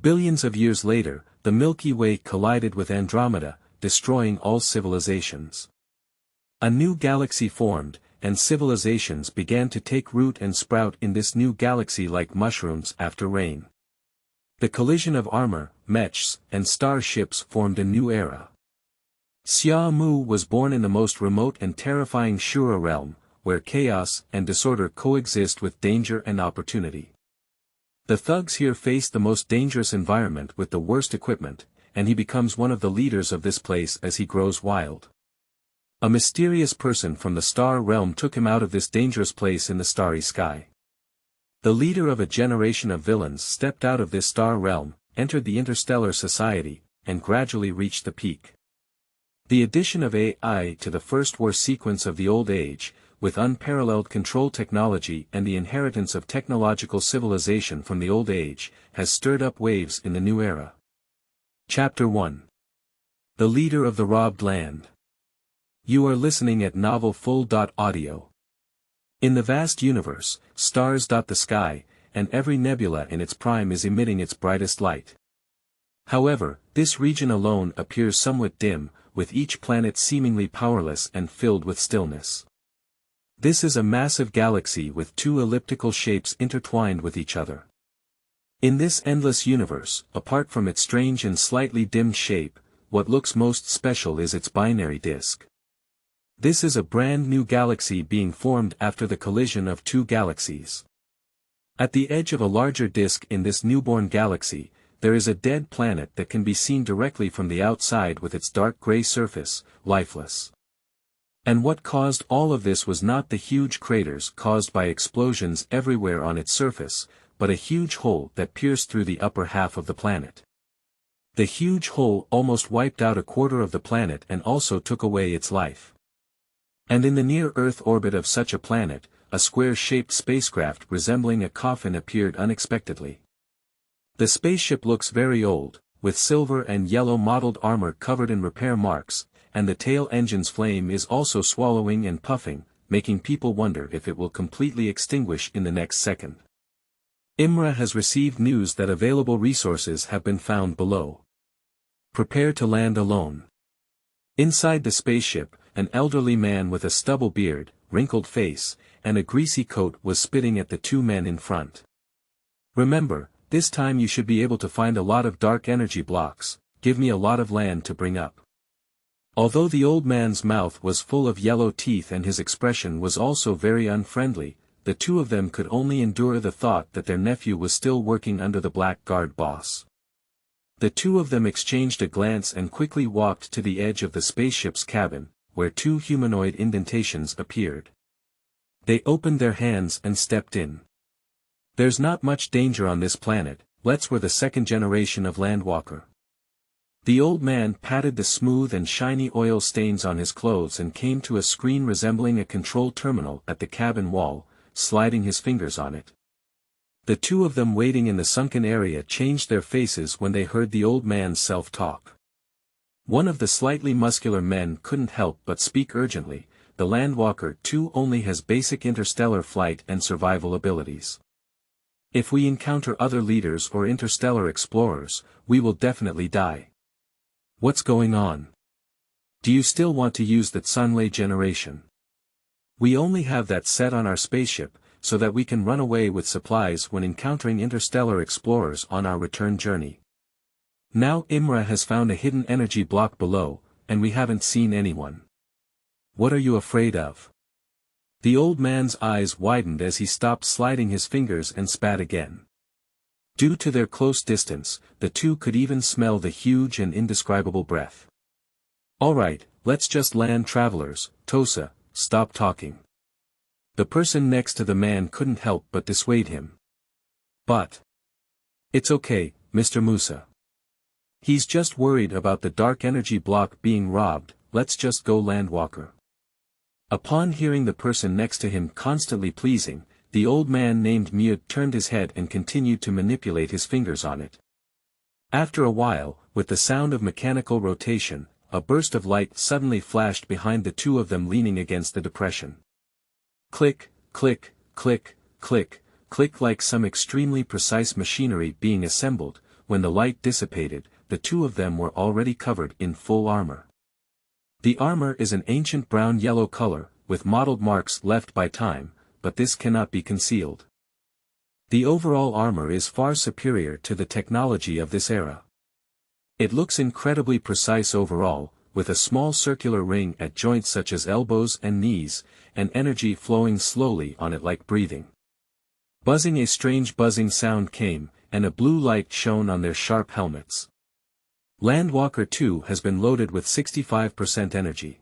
Billions of years later, the Milky Way collided with Andromeda, destroying all civilizations. A new galaxy formed, and civilizations began to take root and sprout in this new galaxy like mushrooms after rain. The collision of armor, mechs, and starships formed a new era. Xia Mu was born in the most remote and terrifying Shura realm, where chaos and disorder coexist with danger and opportunity. The thugs here face the most dangerous environment with the worst equipment, and he becomes one of the leaders of this place as he grows wild. A mysterious person from the star realm took him out of this dangerous place in the starry sky. The leader of a generation of villains stepped out of this star realm, entered the interstellar society, and gradually reached the peak. The addition of AI to the first war sequence of the Old Age, with unparalleled control technology and the inheritance of technological civilization from the Old Age, has stirred up waves in the new era. Chapter 1. The Leader of the Robbed Land. You are listening at novelfull.audio. In the vast universe, stars dot the sky, and every nebula in its prime is emitting its brightest light. However, this region alone appears somewhat dim, with each planet seemingly powerless and filled with stillness. This is a massive galaxy with two elliptical shapes intertwined with each other. In this endless universe, apart from its strange and slightly dimmed shape, what looks most special is its binary disk. This is a brand new galaxy being formed after the collision of two galaxies. At the edge of a larger disk in this newborn galaxy, there is a dead planet that can be seen directly from the outside with its dark gray surface, lifeless. And what caused all of this was not the huge craters caused by explosions everywhere on its surface, but a huge hole that pierced through the upper half of the planet. The huge hole almost wiped out a quarter of the planet and also took away its life. And in the near-Earth orbit of such a planet, a square-shaped spacecraft resembling a coffin appeared unexpectedly. The spaceship looks very old, with silver and yellow mottled armor covered in repair marks, and the tail engine's flame is also swallowing and puffing, making people wonder if it will completely extinguish in the next second. Imra has received news that available resources have been found below. Prepare to land alone. Inside the spaceship, an elderly man with a stubble beard, wrinkled face, and a greasy coat was spitting at the two men in front. Remember, this time you should be able to find a lot of dark energy blocks, give me a lot of land to bring up. Although the old man's mouth was full of yellow teeth and his expression was also very unfriendly, the two of them could only endure the thought that their nephew was still working under the Black Guard boss. The two of them exchanged a glance and quickly walked to the edge of the spaceship's cabin, where two humanoid indentations appeared. They opened their hands and stepped in. There's not much danger on this planet, let's we're the second generation of Landwalker. The old man patted the smooth and shiny oil stains on his clothes and came to a screen resembling a control terminal at the cabin wall, sliding his fingers on it. The two of them waiting in the sunken area changed their faces when they heard the old man's self-talk. One of the slightly muscular men couldn't help but speak urgently. The Landwalker 2 only has basic interstellar flight and survival abilities. If we encounter other leaders or interstellar explorers, we will definitely die. What's going on? Do you still want to use that Sunlay generation? We only have that set on our spaceship, so that we can run away with supplies when encountering interstellar explorers on our return journey. Now Imra has found a hidden energy block below, and we haven't seen anyone. What are you afraid of? The old man's eyes widened as he stopped sliding his fingers and spat again. Due to their close distance, the two could even smell the huge and indescribable breath. Alright, let's just land travelers, Tosa, stop talking. The person next to the man couldn't help but dissuade him. But it's okay, Mr. Musa. He's just worried about the dark energy block being robbed, let's just go Landwalker. Upon hearing the person next to him constantly pleasing, the old man named Mute turned his head and continued to manipulate his fingers on it. After a while, with the sound of mechanical rotation, a burst of light suddenly flashed behind the two of them leaning against the depression. Click, click, click, click, click like some extremely precise machinery being assembled, when the light dissipated, the two of them were already covered in full armor. The armor is an ancient brown-yellow color, with mottled marks left by time, but this cannot be concealed. The overall armor is far superior to the technology of this era. It looks incredibly precise overall, with a small circular ring at joints such as elbows and knees, and energy flowing slowly on it like breathing. Buzzing, a strange buzzing sound came, and a blue light shone on their sharp helmets. Landwalker 2 has been loaded with 65% energy.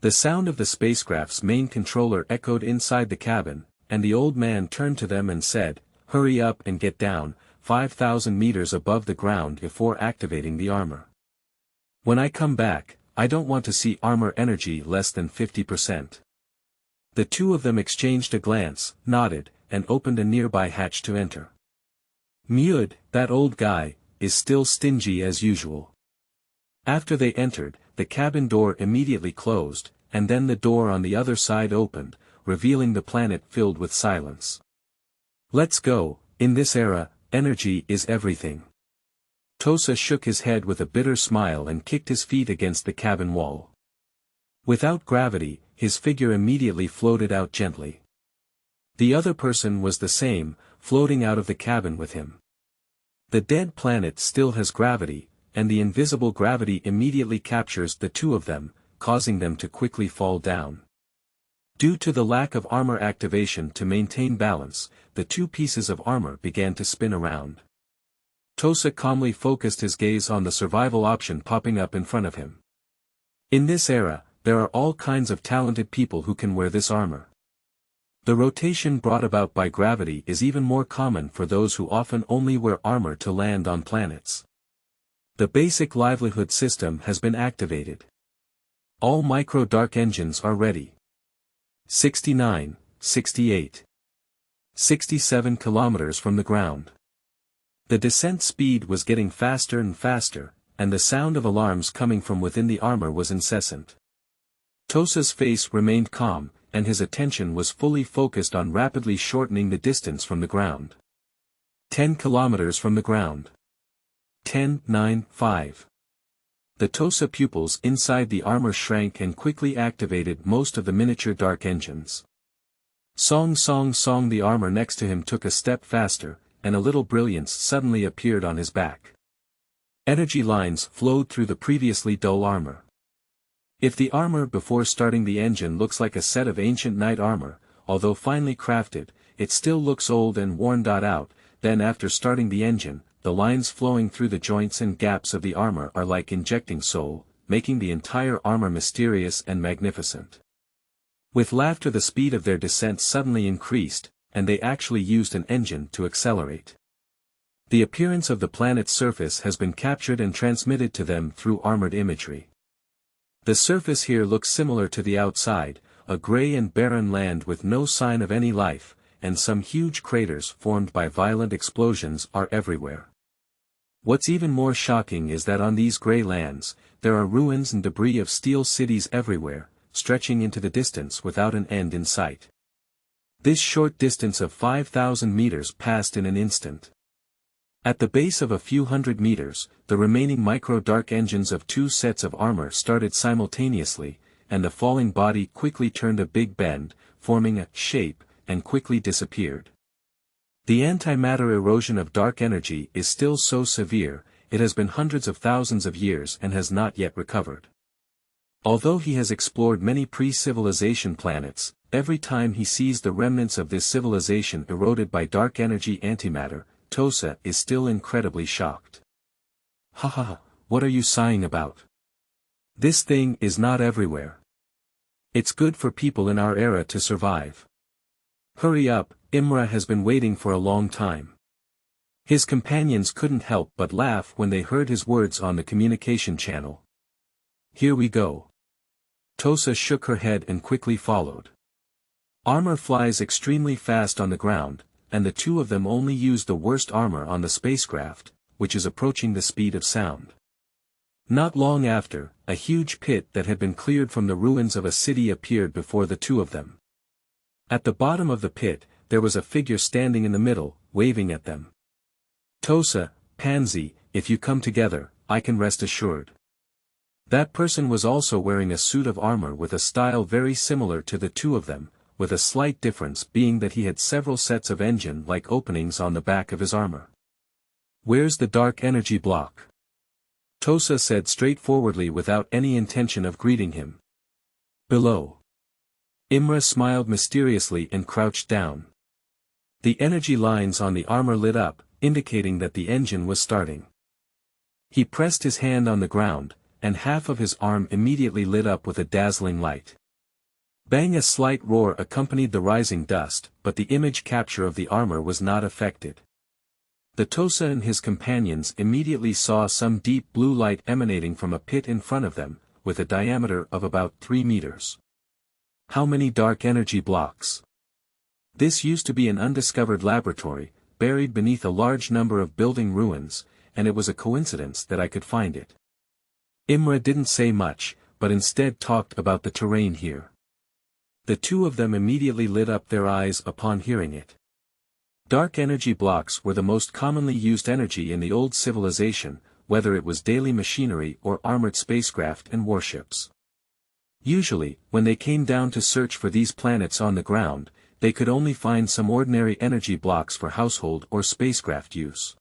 The sound of the spacecraft's main controller echoed inside the cabin, and the old man turned to them and said, "Hurry up and get down, 5,000 meters above the ground before activating the armor. When I come back, I don't want to see armor energy less than 50%. The two of them exchanged a glance, nodded, and opened a nearby hatch to enter. Mud, that old guy, is still stingy as usual. After they entered, the cabin door immediately closed, and then the door on the other side opened, revealing the planet filled with silence. Let's go. In this era, energy is everything. Tosa shook his head with a bitter smile and kicked his feet against the cabin wall. Without gravity, his figure immediately floated out gently. The other person was the same, floating out of the cabin with him. The dead planet still has gravity, and the invisible gravity immediately captures the two of them, causing them to quickly fall down. Due to the lack of armor activation to maintain balance, the two pieces of armor began to spin around. Tosa calmly focused his gaze on the survival option popping up in front of him. In this era, there are all kinds of talented people who can wear this armor. The rotation brought about by gravity is even more common for those who often only wear armor to land on planets. The basic livelihood system has been activated. All micro-dark engines are ready. 69, 68. 67 kilometers from the ground. The descent speed was getting faster and faster, and the sound of alarms coming from within the armor was incessant. Tosa's face remained calm, and his attention was fully focused on rapidly shortening the distance from the ground. 10 kilometers from the ground. 10, 9, 5. The Tosa pupils inside the armor shrank and quickly activated most of the miniature dark engines. Song song song. The armor next to him took a step faster, and a little brilliance suddenly appeared on his back. Energy lines flowed through the previously dull armor. If the armor before starting the engine looks like a set of ancient knight armor, although finely crafted, it still looks old and worn out, then after starting the engine, the lines flowing through the joints and gaps of the armor are like injecting soul, making the entire armor mysterious and magnificent. With laughter, the speed of their descent suddenly increased, and they actually used an engine to accelerate. The appearance of the planet's surface has been captured and transmitted to them through armored imagery. The surface here looks similar to the outside, a gray and barren land with no sign of any life, and some huge craters formed by violent explosions are everywhere. What's even more shocking is that on these gray lands, there are ruins and debris of steel cities everywhere, stretching into the distance without an end in sight. This short distance of 5,000 meters passed in an instant. At the base of a few hundred meters, the remaining micro-dark engines of two sets of armor started simultaneously, and the falling body quickly turned a big bend, forming a shape, and quickly disappeared. The antimatter erosion of dark energy is still so severe, it has been hundreds of thousands of years and has not yet recovered. Although he has explored many pre-civilization planets, every time he sees the remnants of this civilization eroded by dark energy antimatter, Tosa is still incredibly shocked. Haha, what are you sighing about? This thing is not everywhere. It's good for people in our era to survive. Hurry up, Imra has been waiting for a long time. His companions couldn't help but laugh when they heard his words on the communication channel. Here we go. Tosa shook her head and quickly followed. Armor flies extremely fast on the ground, and the two of them only use the worst armor on the spacecraft, which is approaching the speed of sound. Not long after, a huge pit that had been cleared from the ruins of a city appeared before the two of them. At the bottom of the pit, there was a figure standing in the middle, waving at them. Tosa, Pansy, if you come together, I can rest assured. That person was also wearing a suit of armor with a style very similar to the two of them, with a slight difference being that he had several sets of engine-like openings on the back of his armor. Where's the dark energy block? Tosa said straightforwardly without any intention of greeting him. Below. Imra smiled mysteriously and crouched down. The energy lines on the armor lit up, indicating that the engine was starting. He pressed his hand on the ground, and half of his arm immediately lit up with a dazzling light. Bang! A slight roar accompanied the rising dust, but the image capture of the armor was not affected. The Tosa and his companions immediately saw some deep blue light emanating from a pit in front of them, with a diameter of about 3 meters. How many dark energy blocks? This used to be an undiscovered laboratory, buried beneath a large number of building ruins, and it was a coincidence that I could find it. Imra didn't say much, but instead talked about the terrain here. The two of them immediately lit up their eyes upon hearing it. Dark energy blocks were the most commonly used energy in the old civilization, whether it was daily machinery or armored spacecraft and warships. Usually, when they came down to search for these planets on the ground, they could only find some ordinary energy blocks for household or spacecraft use.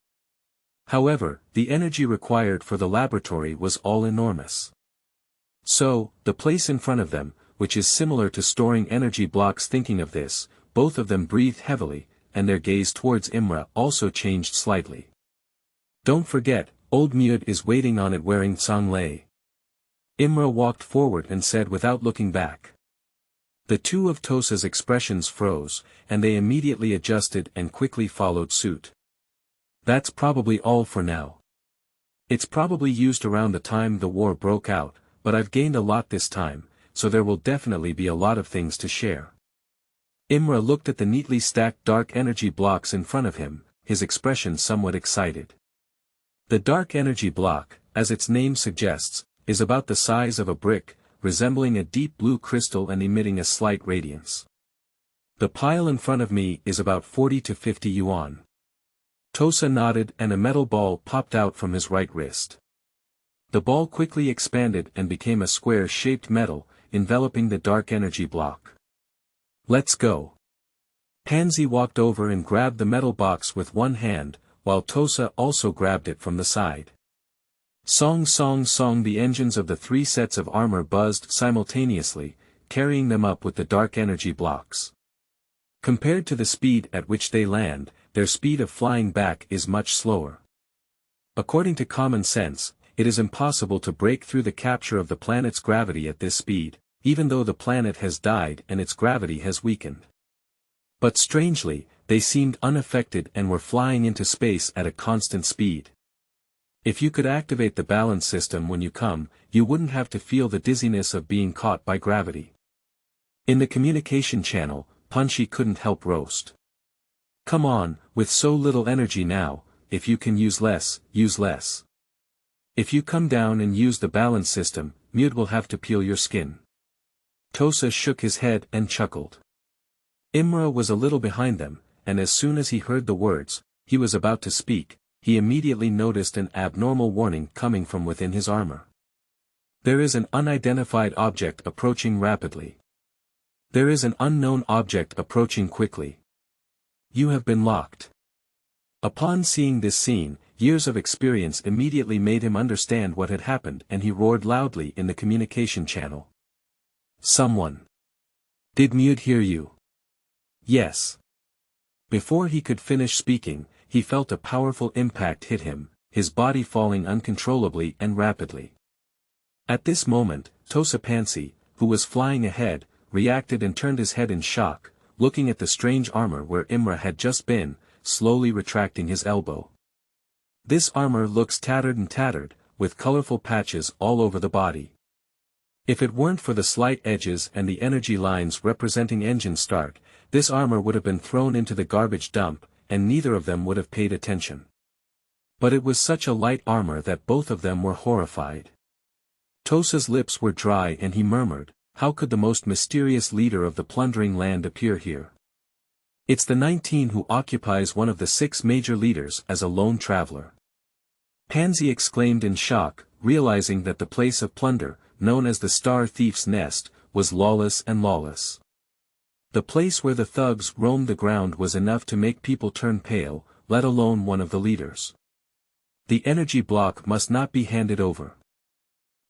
However, the energy required for the laboratory was all enormous. So, the place in front of them, which is similar to storing energy blocks. Thinking of this, both of them breathed heavily, and their gaze towards Imra also changed slightly. Don't forget, old Mud is waiting on it wearing Songlei. Imra walked forward and said without looking back. The two of Tosa's expressions froze, and they immediately adjusted and quickly followed suit. That's probably all for now. It's probably used around the time the war broke out, but I've gained a lot this time, so there will definitely be a lot of things to share. Imra looked at the neatly stacked dark energy blocks in front of him, his expression somewhat excited. The dark energy block, as its name suggests, is about the size of a brick, resembling a deep blue crystal and emitting a slight radiance. The pile in front of me is about 40 to 50 yuan. Tosa nodded and a metal ball popped out from his right wrist. The ball quickly expanded and became a square-shaped metal, enveloping the dark energy block. Let's go. Pansy walked over and grabbed the metal box with one hand, while Tosa also grabbed it from the side. Song song song. The engines of the 3 sets of armor buzzed simultaneously, carrying them up with the dark energy blocks. Compared to the speed at which they land, their speed of flying back is much slower. According to common sense, it is impossible to break through the capture of the planet's gravity at this speed, even though the planet has died and its gravity has weakened. But strangely, they seemed unaffected and were flying into space at a constant speed. If you could activate the balance system when you come, you wouldn't have to feel the dizziness of being caught by gravity. In the communication channel, Punchy couldn't help roast. Come on, with so little energy now, if you can use less, use less. If you come down and use the balance system, Mud will have to peel your skin. Tosa shook his head and chuckled. Imra was a little behind them, and as soon as he heard the words, he was about to speak, he immediately noticed an abnormal warning coming from within his armor. There is an unidentified object approaching rapidly. There is an unknown object approaching quickly. You have been locked. Upon seeing this scene, years of experience immediately made him understand what had happened, and he roared loudly in the communication channel. Someone. Did Mud hear you? Yes. Before he could finish speaking, he felt a powerful impact hit him, his body falling uncontrollably and rapidly. At this moment, Tosa Pansy, who was flying ahead, reacted and turned his head in shock, looking at the strange armor where Imra had just been, slowly retracting his elbow. This armor looks tattered and tattered, with colorful patches all over the body. If it weren't for the slight edges and the energy lines representing engine start, this armor would have been thrown into the garbage dump, and neither of them would have paid attention. But it was such a light armor that both of them were horrified. Tosa's lips were dry and he murmured, how could the most mysterious leader of the plundering land appear here? It's the 19 who occupies one of the 6 major leaders as a lone traveler. Pansy exclaimed in shock, realizing that the place of plunder, known as the Star Thief's Nest, was lawless and lawless. The place where the thugs roamed the ground was enough to make people turn pale, let alone one of the leaders. The energy block must not be handed over.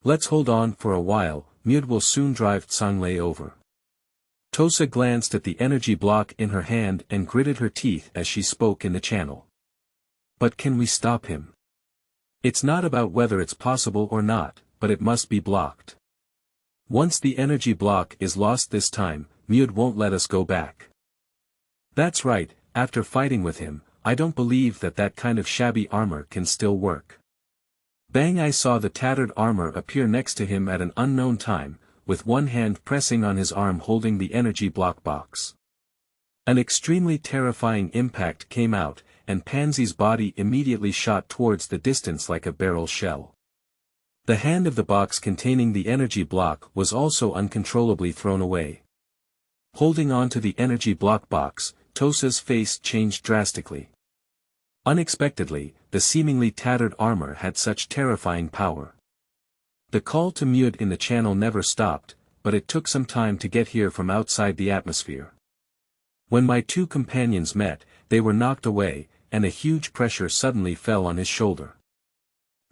Let's hold on for a while, Mud will soon drive Zhanjia over. Tosa glanced at the energy block in her hand and gritted her teeth as she spoke in the channel. But can we stop him? It's not about whether it's possible or not, but it must be blocked. Once the energy block is lost this time, Mud won't let us go back. That's right, after fighting with him, I don't believe that kind of shabby armor can still work. Bang! I saw the tattered armor appear next to him at an unknown time, with one hand pressing on his arm holding the energy block box. An extremely terrifying impact came out, and Pansy's body immediately shot towards the distance like a barrel shell. The hand of the box containing the energy block was also uncontrollably thrown away. Holding on to the energy block box, Tosa's face changed drastically. Unexpectedly, the seemingly tattered armor had such terrifying power. The call to Mud in the channel never stopped, but it took some time to get here from outside the atmosphere. When my two companions met, they were knocked away, and a huge pressure suddenly fell on his shoulder.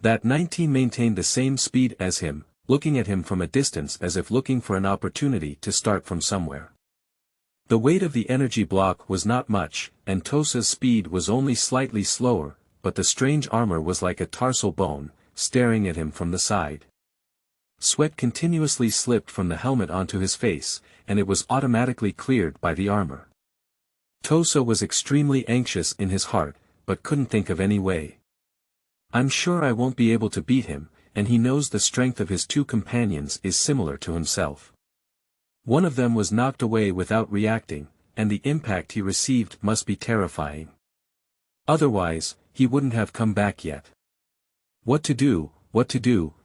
That 19 maintained the same speed as him, looking at him from a distance as if looking for an opportunity to start from somewhere. The weight of the energy block was not much, and Tosa's speed was only slightly slower, but the strange armor was like a tarsal bone, staring at him from the side. Sweat continuously slipped from the helmet onto his face, and it was automatically cleared by the armor. Tosa was extremely anxious in his heart, but couldn't think of any way. I'm sure I won't be able to beat him, and he knows the strength of his two companions is similar to himself. One of them was knocked away without reacting, and the impact he received must be terrifying. Otherwise, he wouldn't have come back yet. What to do,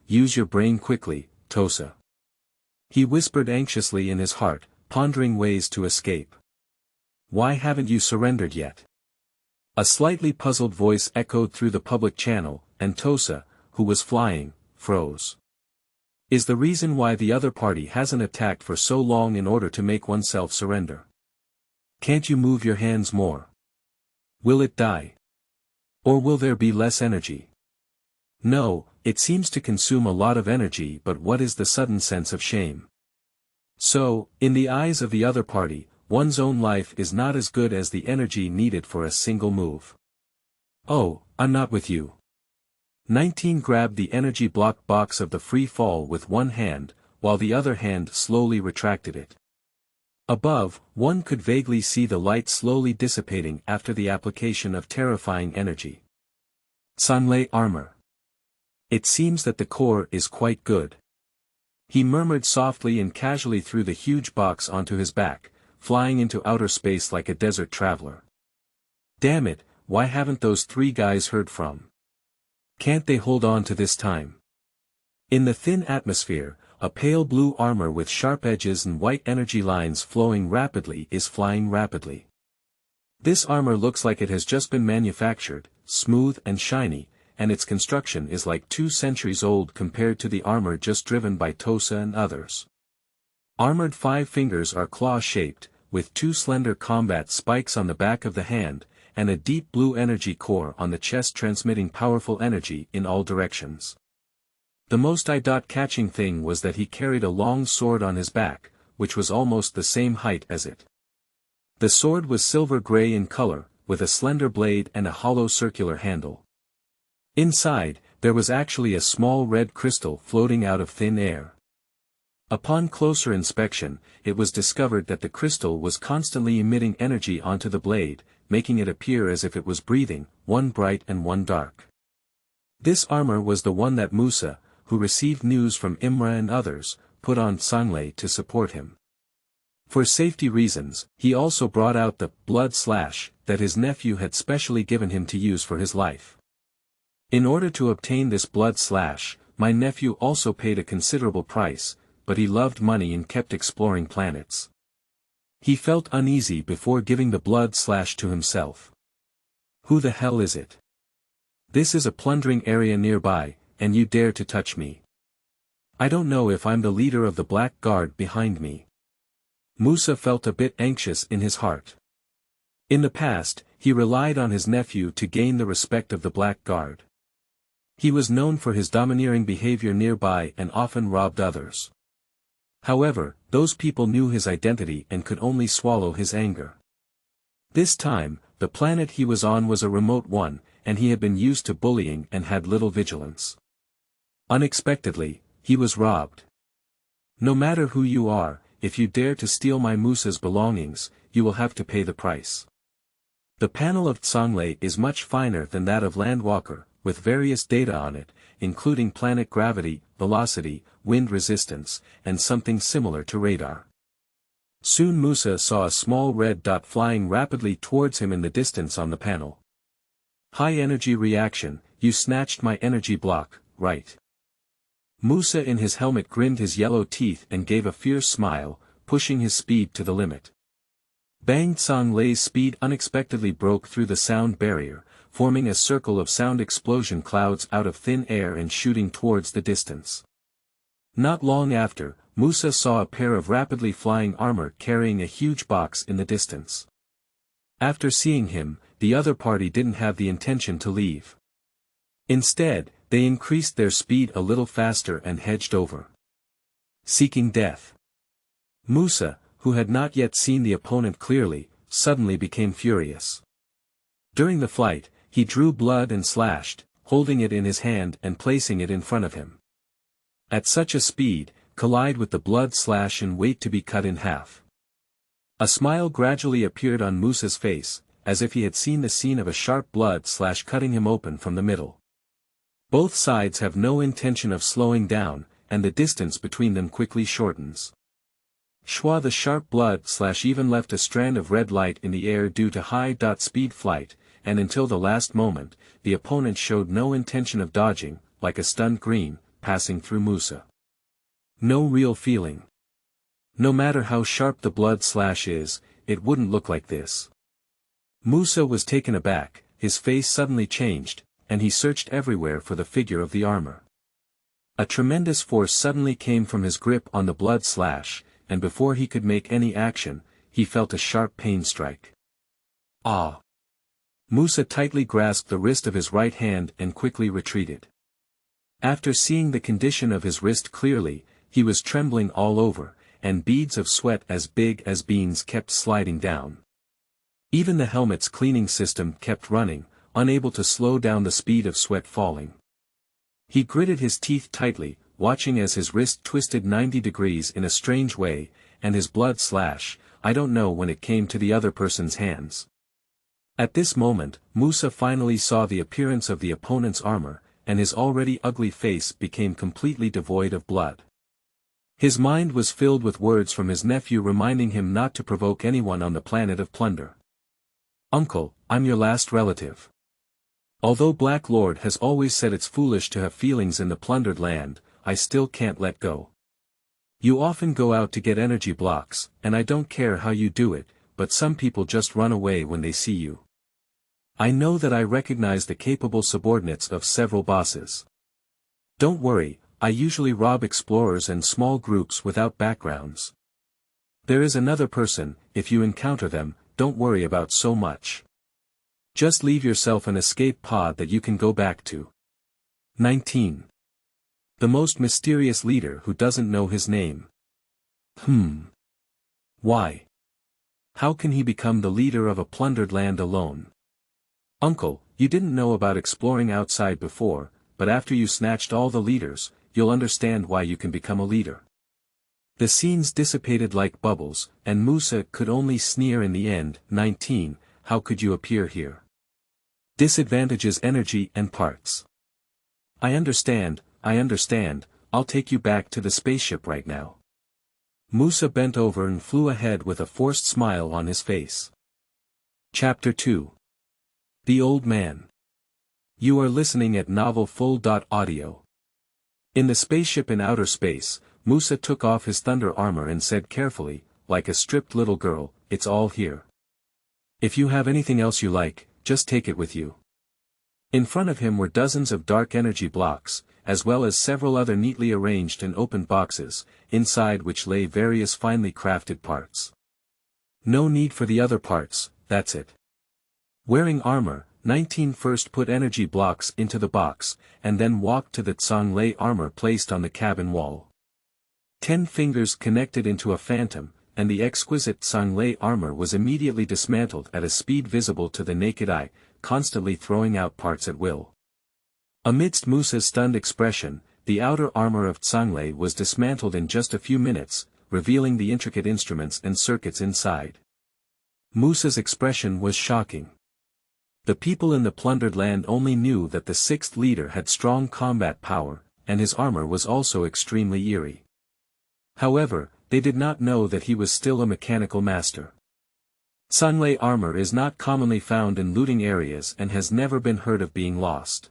use your brain quickly, Tosa. He whispered anxiously in his heart, pondering ways to escape. Why haven't you surrendered yet? A slightly puzzled voice echoed through the public channel, and Tosa, who was flying, froze. Is the reason why the other party hasn't attacked for so long in order to make oneself surrender? Can't you move your hands more? Will it die? Or will there be less energy? No, it seems to consume a lot of energy, but what is the sudden sense of shame? So, in the eyes of the other party, one's own life is not as good as the energy needed for a single move. Oh, I'm not with you. 19 grabbed the energy block box of the free fall with one hand, while the other hand slowly retracted it. Above, one could vaguely see the light slowly dissipating after the application of terrifying energy. Zhanjia armor. It seems that the core is quite good. He murmured softly and casually threw the huge box onto his back, flying into outer space like a desert traveler. Damn it, why haven't those three guys heard from? Can't they hold on to this time? In the thin atmosphere, a pale blue armor with sharp edges and white energy lines flowing rapidly is flying rapidly. This armor looks like it has just been manufactured, smooth and shiny, and its construction is like 2 centuries old compared to the armor just driven by Tosa and others. Armored 5 fingers are claw-shaped, with 2 slender combat spikes on the back of the hand, and a deep blue energy core on the chest transmitting powerful energy in all directions. The most eye-catching thing was that he carried a long sword on his back, which was almost the same height as it. The sword was silver-gray in color, with a slender blade and a hollow circular handle. Inside, there was actually a small red crystal floating out of thin air. Upon closer inspection, it was discovered that the crystal was constantly emitting energy onto the blade, making it appear as if it was breathing, one bright and one dark. This armor was the one that Musa, who received news from Imra and others, put on Zhanjia to support him. For safety reasons, he also brought out the blood slash that his nephew had specially given him to use for his life. In order to obtain this blood slash, my nephew also paid a considerable price, but he loved money and kept exploring planets. He felt uneasy before giving the blood slash to himself. Who the hell is it? This is a plundering area nearby, and you dare to touch me. I don't know if I'm the leader of the Black Guard behind me. Musa felt a bit anxious in his heart. In the past, he relied on his nephew to gain the respect of the Black Guard. He was known for his domineering behavior nearby and often robbed others. However, those people knew his identity and could only swallow his anger. This time, the planet he was on was a remote one, and he had been used to bullying and had little vigilance. Unexpectedly, he was robbed. No matter who you are, if you dare to steal my Musa's belongings, you will have to pay the price. The panel of Zhanjia is much finer than that of Landwalker, with various data on it, including planet gravity, velocity, wind resistance, and something similar to radar. Soon Musa saw a small red dot flying rapidly towards him in the distance on the panel. High energy reaction, you snatched my energy block, right? Musa in his helmet grinned his yellow teeth and gave a fierce smile, pushing his speed to the limit. Bang! Zhanjia's speed unexpectedly broke through the sound barrier, forming a circle of sound explosion clouds out of thin air and shooting towards the distance. Not long after, Musa saw a pair of rapidly flying armor carrying a huge box in the distance. After seeing him, the other party didn't have the intention to leave. Instead, they increased their speed a little faster and hedged over. Seeking death. Musa, who had not yet seen the opponent clearly, suddenly became furious. During the flight, he drew blood and slashed, holding it in his hand and placing it in front of him. At such a speed, collide with the blood slash and wait to be cut in half. A smile gradually appeared on Musa's face, as if he had seen the scene of a sharp blood slash cutting him open from the middle. Both sides have no intention of slowing down, and the distance between them quickly shortens. Schwa the sharp blood slash even left a strand of red light in the air due to high speed flight, and until the last moment, the opponent showed no intention of dodging, like a stunned green, passing through Musa. No real feeling. No matter how sharp the blood slash is, it wouldn't look like this. Musa was taken aback, his face suddenly changed, and he searched everywhere for the figure of the armor. A tremendous force suddenly came from his grip on the blood slash, and before he could make any action, he felt a sharp pain strike. Ah! Musa tightly grasped the wrist of his right hand and quickly retreated. After seeing the condition of his wrist clearly, he was trembling all over, and beads of sweat as big as beans kept sliding down. Even the helmet's cleaning system kept running, unable to slow down the speed of sweat falling. He gritted his teeth tightly, watching as his wrist twisted 90 degrees in a strange way, and his blood slash, I don't know when it came to the other person's hands. At this moment, Musa finally saw the appearance of the opponent's armor, and his already ugly face became completely devoid of blood. His mind was filled with words from his nephew reminding him not to provoke anyone on the planet of plunder. Uncle, I'm your last relative. Although Black Lord has always said it's foolish to have feelings in the plundered land, I still can't let go. You often go out to get energy blocks, and I don't care how you do it, but some people just run away when they see you. I know that I recognize the capable subordinates of several bosses. Don't worry, I usually rob explorers and small groups without backgrounds. There is another person, if you encounter them, don't worry about so much. Just leave yourself an escape pod that you can go back to. 19. The most mysterious leader who doesn't know his name. Why? How can he become the leader of a plundered land alone? Uncle, you didn't know about exploring outside before, but after you snatched all the leaders, you'll understand why you can become a leader. The scenes dissipated like bubbles, and Musa could only sneer in the end. 19. How could you appear here? Disadvantages energy and parts. I understand, I'll take you back to the spaceship right now. Musa bent over and flew ahead with a forced smile on his face. Chapter 2. The Old Man. You are listening at novelfull.audio. In the spaceship in outer space, Musa took off his thunder armor and said carefully, like a stripped little girl, it's all here. If you have anything else you like, just take it with you. In front of him were dozens of dark energy blocks, as well as several other neatly arranged and opened boxes, inside which lay various finely crafted parts. No need for the other parts, that's it. Wearing armor, 19 first put energy blocks into the box, and then walked to the Zhanjia armor placed on the cabin wall. 10 fingers connected into a phantom, and the exquisite Zhanjia armor was immediately dismantled at a speed visible to the naked eye, constantly throwing out parts at will. Amidst Musa's stunned expression, the outer armor of Zhanjia was dismantled in just a few minutes, revealing the intricate instruments and circuits inside. Musa's expression was shocking. The people in the plundered land only knew that the sixth leader had strong combat power, and his armor was also extremely eerie. However, they did not know that he was still a mechanical master. Zhanjia armor is not commonly found in looting areas and has never been heard of being lost.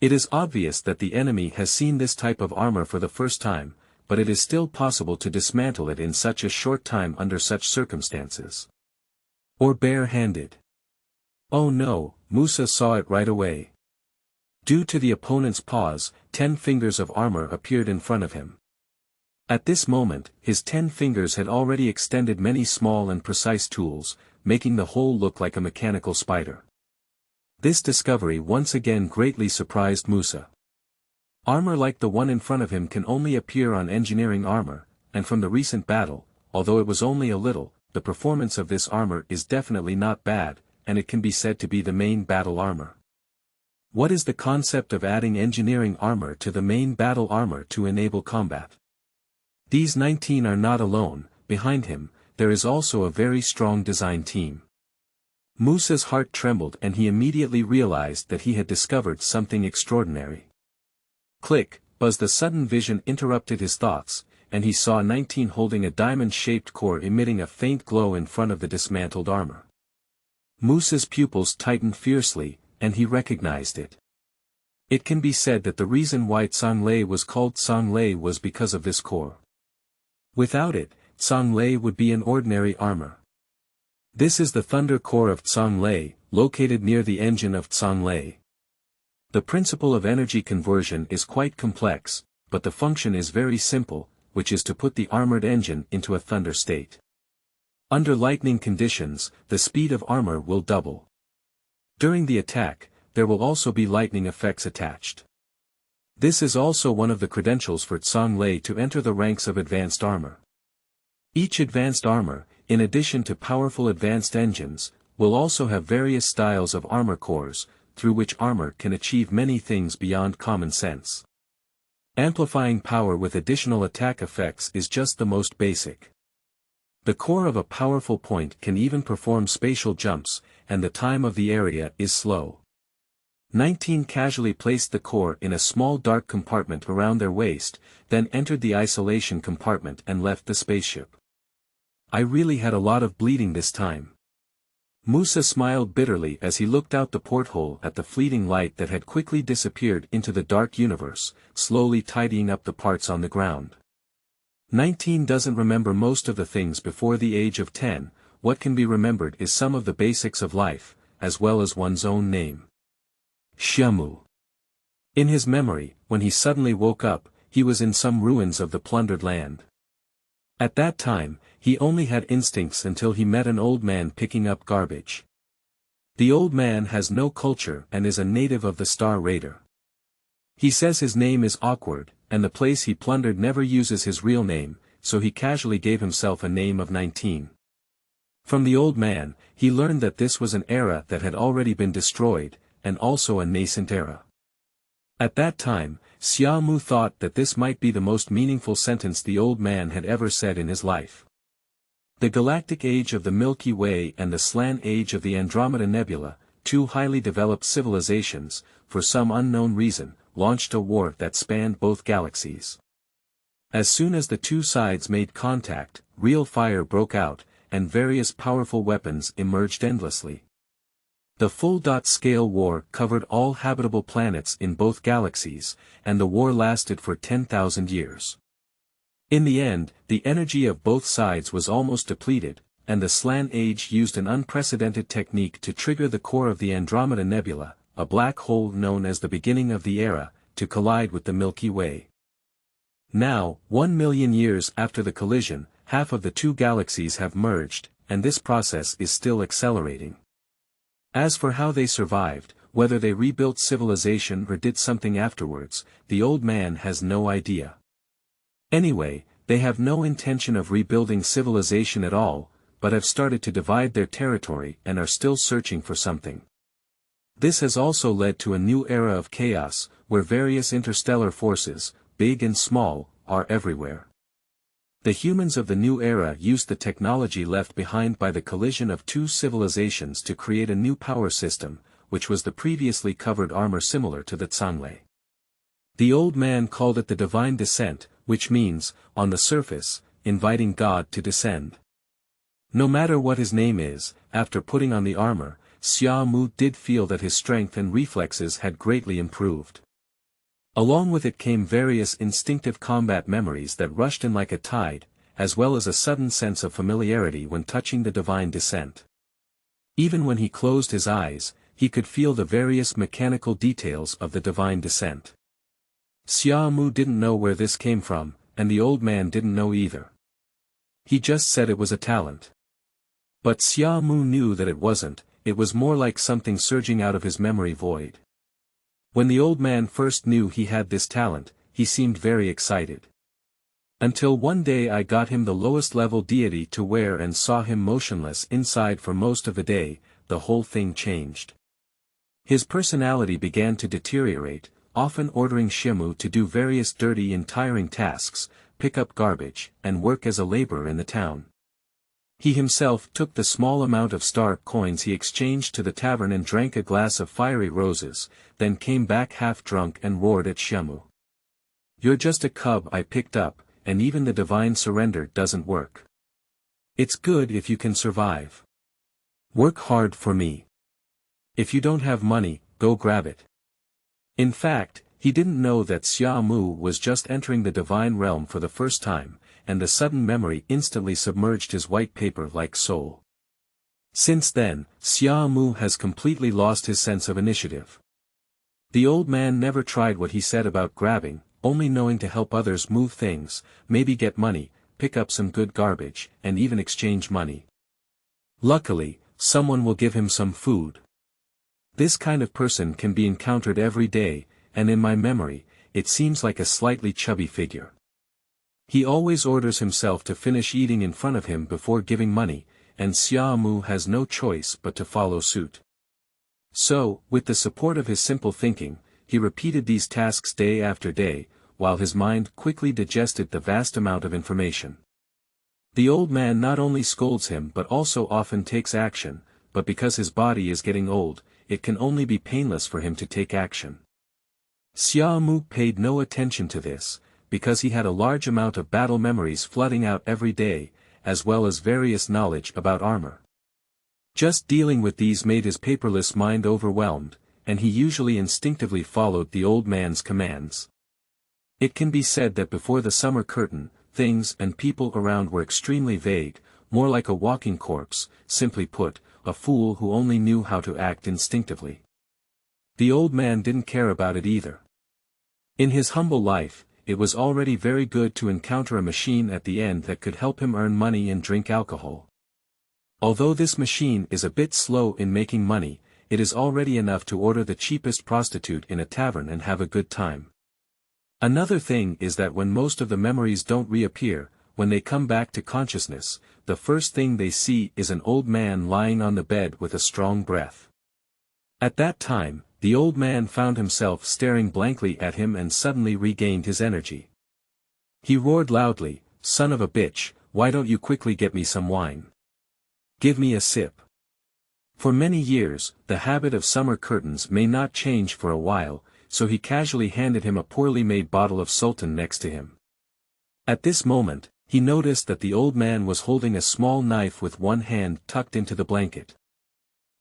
It is obvious that the enemy has seen this type of armor for the first time, but it is still possible to dismantle it in such a short time under such circumstances. Or bare-handed. Oh no, Musa saw it right away. Due to the opponent's pause, 10 fingers of armor appeared in front of him. At this moment, his 10 fingers had already extended many small and precise tools, making the whole look like a mechanical spider. This discovery once again greatly surprised Musa. Armor like the one in front of him can only appear on engineering armor, and from the recent battle, although it was only a little, the performance of this armor is definitely not bad, and it can be said to be the main battle armor. What is the concept of adding engineering armor to the main battle armor to enable combat? These 19 are not alone, behind him, there is also a very strong design team. Musa's heart trembled and he immediately realized that he had discovered something extraordinary. Click, buzz! The sudden vision interrupted his thoughts, and he saw 19 holding a diamond-shaped core emitting a faint glow in front of the dismantled armor. Musa's pupils tightened fiercely, and he recognized it. It can be said that the reason why Zhanjia was called Zhanjia was because of this core. Without it, Zhanjia would be an ordinary armor. This is the thunder core of Zhanjia, located near the engine of Zhanjia. The principle of energy conversion is quite complex, but the function is very simple, which is to put the armored engine into a thunder state. Under lightning conditions, the speed of armor will double. During the attack, there will also be lightning effects attached. This is also one of the credentials for Zhanjia to enter the ranks of advanced armor. Each advanced armor, in addition to powerful advanced engines, will also have various styles of armor cores, through which armor can achieve many things beyond common sense. Amplifying power with additional attack effects is just the most basic. The core of a powerful point can even perform spatial jumps, and the time of the area is slow. 19 casually placed the core in a small dark compartment around their waist, then entered the isolation compartment and left the spaceship. I really had a lot of bleeding this time. Musa smiled bitterly as he looked out the porthole at the fleeting light that had quickly disappeared into the dark universe, slowly tidying up the parts on the ground. 19 doesn't remember most of the things before the age of 10, what can be remembered is some of the basics of life, as well as one's own name. Shamu. In his memory, when he suddenly woke up, he was in some ruins of the plundered land. At that time, he only had instincts until he met an old man picking up garbage. The old man has no culture and is a native of the Star Raider. He says his name is awkward, and the place he plundered never uses his real name, so he casually gave himself a name of 19. From the old man, he learned that this was an era that had already been destroyed, and also a nascent era. At that time, Xiaomu thought that this might be the most meaningful sentence the old man had ever said in his life. The Galactic Age of the Milky Way and the Slan Age of the Andromeda Nebula, two highly developed civilizations, for some unknown reason, launched a war that spanned both galaxies. As soon as the two sides made contact, real fire broke out, and various powerful weapons emerged endlessly. The full-scale war covered all habitable planets in both galaxies, and the war lasted for 10,000 years. In the end, the energy of both sides was almost depleted, and the Slan Age used an unprecedented technique to trigger the core of the Andromeda Nebula, a black hole known as the beginning of the era, to collide with the Milky Way. Now, 1 million years after the collision, half of the two galaxies have merged, and this process is still accelerating. As for how they survived, whether they rebuilt civilization or did something afterwards, the old man has no idea. Anyway, they have no intention of rebuilding civilization at all, but have started to divide their territory and are still searching for something. This has also led to a new era of chaos, where various interstellar forces, big and small, are everywhere. The humans of the new era used the technology left behind by the collision of two civilizations to create a new power system, which was the previously covered armor similar to the Zhanjia. The old man called it the divine descent, which means, on the surface, inviting God to descend. No matter what his name is, after putting on the armor, Xiaomu did feel that his strength and reflexes had greatly improved. Along with it came various instinctive combat memories that rushed in like a tide, as well as a sudden sense of familiarity when touching the divine descent. Even when he closed his eyes, he could feel the various mechanical details of the divine descent. Xiaomu didn't know where this came from, and the old man didn't know either. He just said it was a talent. But Xiaomu knew that it wasn't, it was more like something surging out of his memory void. When the old man first knew he had this talent, he seemed very excited. Until one day I got him the lowest level deity to wear and saw him motionless inside for most of the day, the whole thing changed. His personality began to deteriorate, often ordering Shimu to do various dirty and tiring tasks, pick up garbage, and work as a laborer in the town. He himself took the small amount of star coins he exchanged to the tavern and drank a glass of fiery roses, then came back half drunk and roared at Shimu. "You're just a cub I picked up, and even the divine surrender doesn't work. It's good if you can survive. Work hard for me. If you don't have money, go grab it." In fact, he didn't know that Xiaomu was just entering the divine realm for the first time, and the sudden memory instantly submerged his white paper-like soul. Since then, Xiaomu has completely lost his sense of initiative. The old man never tried what he said about grabbing, only knowing to help others move things, maybe get money, pick up some good garbage, and even exchange money. Luckily, someone will give him some food. This kind of person can be encountered every day, and in my memory, it seems like a slightly chubby figure. He always orders himself to finish eating in front of him before giving money, and Xiaomu has no choice but to follow suit. So, with the support of his simple thinking, he repeated these tasks day after day, while his mind quickly digested the vast amount of information. The old man not only scolds him but also often takes action, but because his body is getting old, it can only be painless for him to take action. Xiaomu paid no attention to this, because he had a large amount of battle memories flooding out every day, as well as various knowledge about armor. Just dealing with these made his paperless mind overwhelmed, and he usually instinctively followed the old man's commands. It can be said that before the summer curtain, things and people around were extremely vague, more like a walking corpse, simply put, a fool who only knew how to act instinctively. The old man didn't care about it either. In his humble life, it was already very good to encounter a machine at the end that could help him earn money and drink alcohol. Although this machine is a bit slow in making money, it is already enough to order the cheapest prostitute in a tavern and have a good time. Another thing is that when most of the memories don't reappear, when they come back to consciousness, the first thing they see is an old man lying on the bed with a strong breath. At that time, the old man found himself staring blankly at him and suddenly regained his energy. He roared loudly, "Son of a bitch, why don't you quickly get me some wine? Give me a sip." For many years, the habit of summer curtains may not change for a while, so he casually handed him a poorly made bottle of Sultan next to him. At this moment, he noticed that the old man was holding a small knife with one hand tucked into the blanket.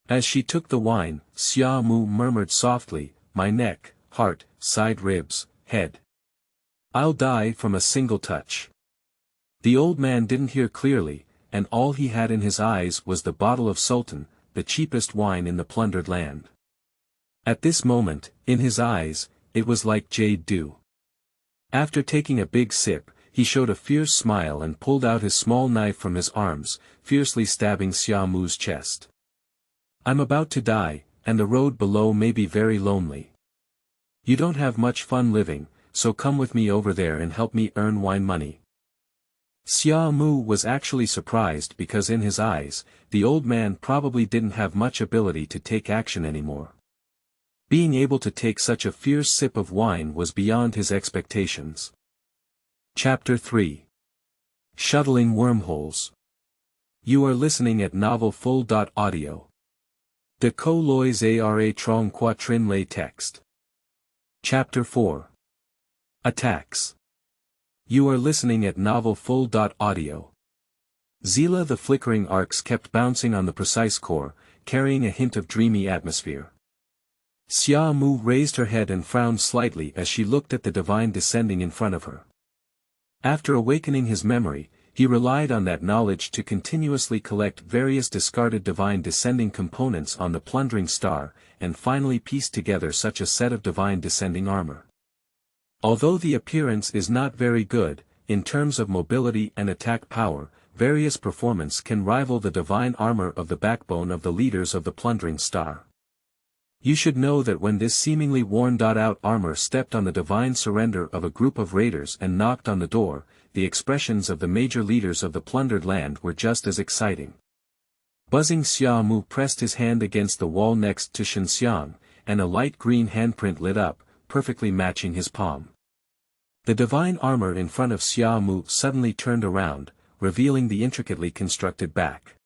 As she took the wine, Xiaomu murmured softly, "My neck, heart, side ribs, head. I'll die from a single touch." The old man didn't hear clearly, and all he had in his eyes was the bottle of Sultan, the cheapest wine in the plundered land. At this moment, in his eyes, it was like jade dew. After taking a big sip, he showed a fierce smile and pulled out his small knife from his arms, fiercely stabbing Xia Mu's chest. I'm about to die, and the road below may be very lonely. You don't have much fun living, so come with me over there and help me earn wine money. Xia Mu was actually surprised because in his eyes, the old man probably didn't have much ability to take action anymore. Being able to take such a fierce sip of wine was beyond his expectations. Chapter 3. Shuttling Wormholes. You are listening at Novel Full. Audio. De co lois ara trong quatrin lay text. Chapter 4. Attacks. You are listening at Novel Full. Audio. Zila the flickering arcs kept bouncing on the precise core, carrying a hint of dreamy atmosphere. Xia Mu raised her head and frowned slightly as she looked at the divine descending in front of her. After awakening his memory, he relied on that knowledge to continuously collect various discarded divine descending components on the plundering star, and finally pieced together such a set of divine descending armor. Although the appearance is not very good, in terms of mobility and attack power, various performance can rival the divine armor of the backbone of the leaders of the plundering star. You should know that when this seemingly worn-out armor stepped on the divine surrender of a group of raiders and knocked on the door, the expressions of the major leaders of the plundered land were just as exciting. Buzzing Xia Mu pressed his hand against the wall next to Shenxiang, and a light green handprint lit up, perfectly matching his palm. The divine armor in front of Xia Mu suddenly turned around, revealing the intricately constructed back.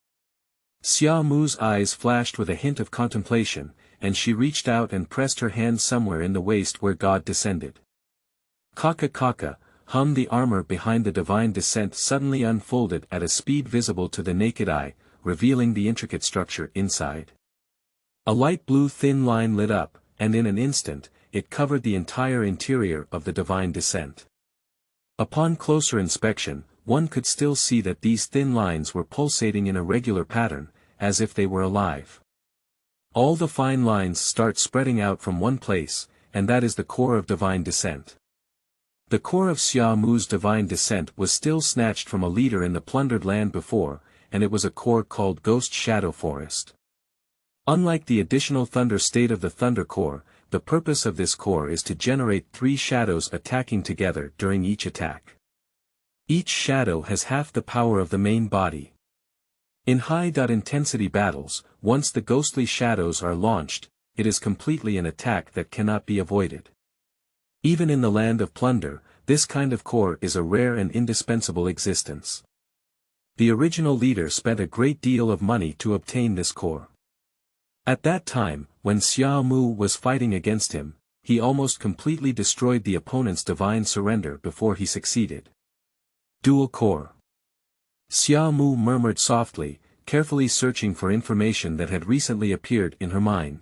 Xia Mu's eyes flashed with a hint of contemplation, and she reached out and pressed her hand somewhere in the waist where God descended. Kaka kaka, hummed the armor behind the divine descent suddenly unfolded at a speed visible to the naked eye, revealing the intricate structure inside. A light blue thin line lit up, and in an instant, it covered the entire interior of the divine descent. Upon closer inspection, one could still see that these thin lines were pulsating in a regular pattern, as if they were alive. All the fine lines start spreading out from one place, and that is the core of divine descent. The core of Xia Mu's divine descent was still snatched from a leader in the plundered land before, and it was a core called Ghost Shadow Forest. Unlike the additional thunder state of the thunder core, the purpose of this core is to generate 3 shadows attacking together during each attack. Each shadow has half the power of the main body. In high-intensity battles, once the ghostly shadows are launched, it is completely an attack that cannot be avoided. Even in the land of plunder, this kind of core is a rare and indispensable existence. The original leader spent a great deal of money to obtain this core. At that time, when Xia Mu was fighting against him, he almost completely destroyed the opponent's divine surrender before he succeeded. Dual core. Xia Mu murmured softly, carefully searching for information that had recently appeared in her mind.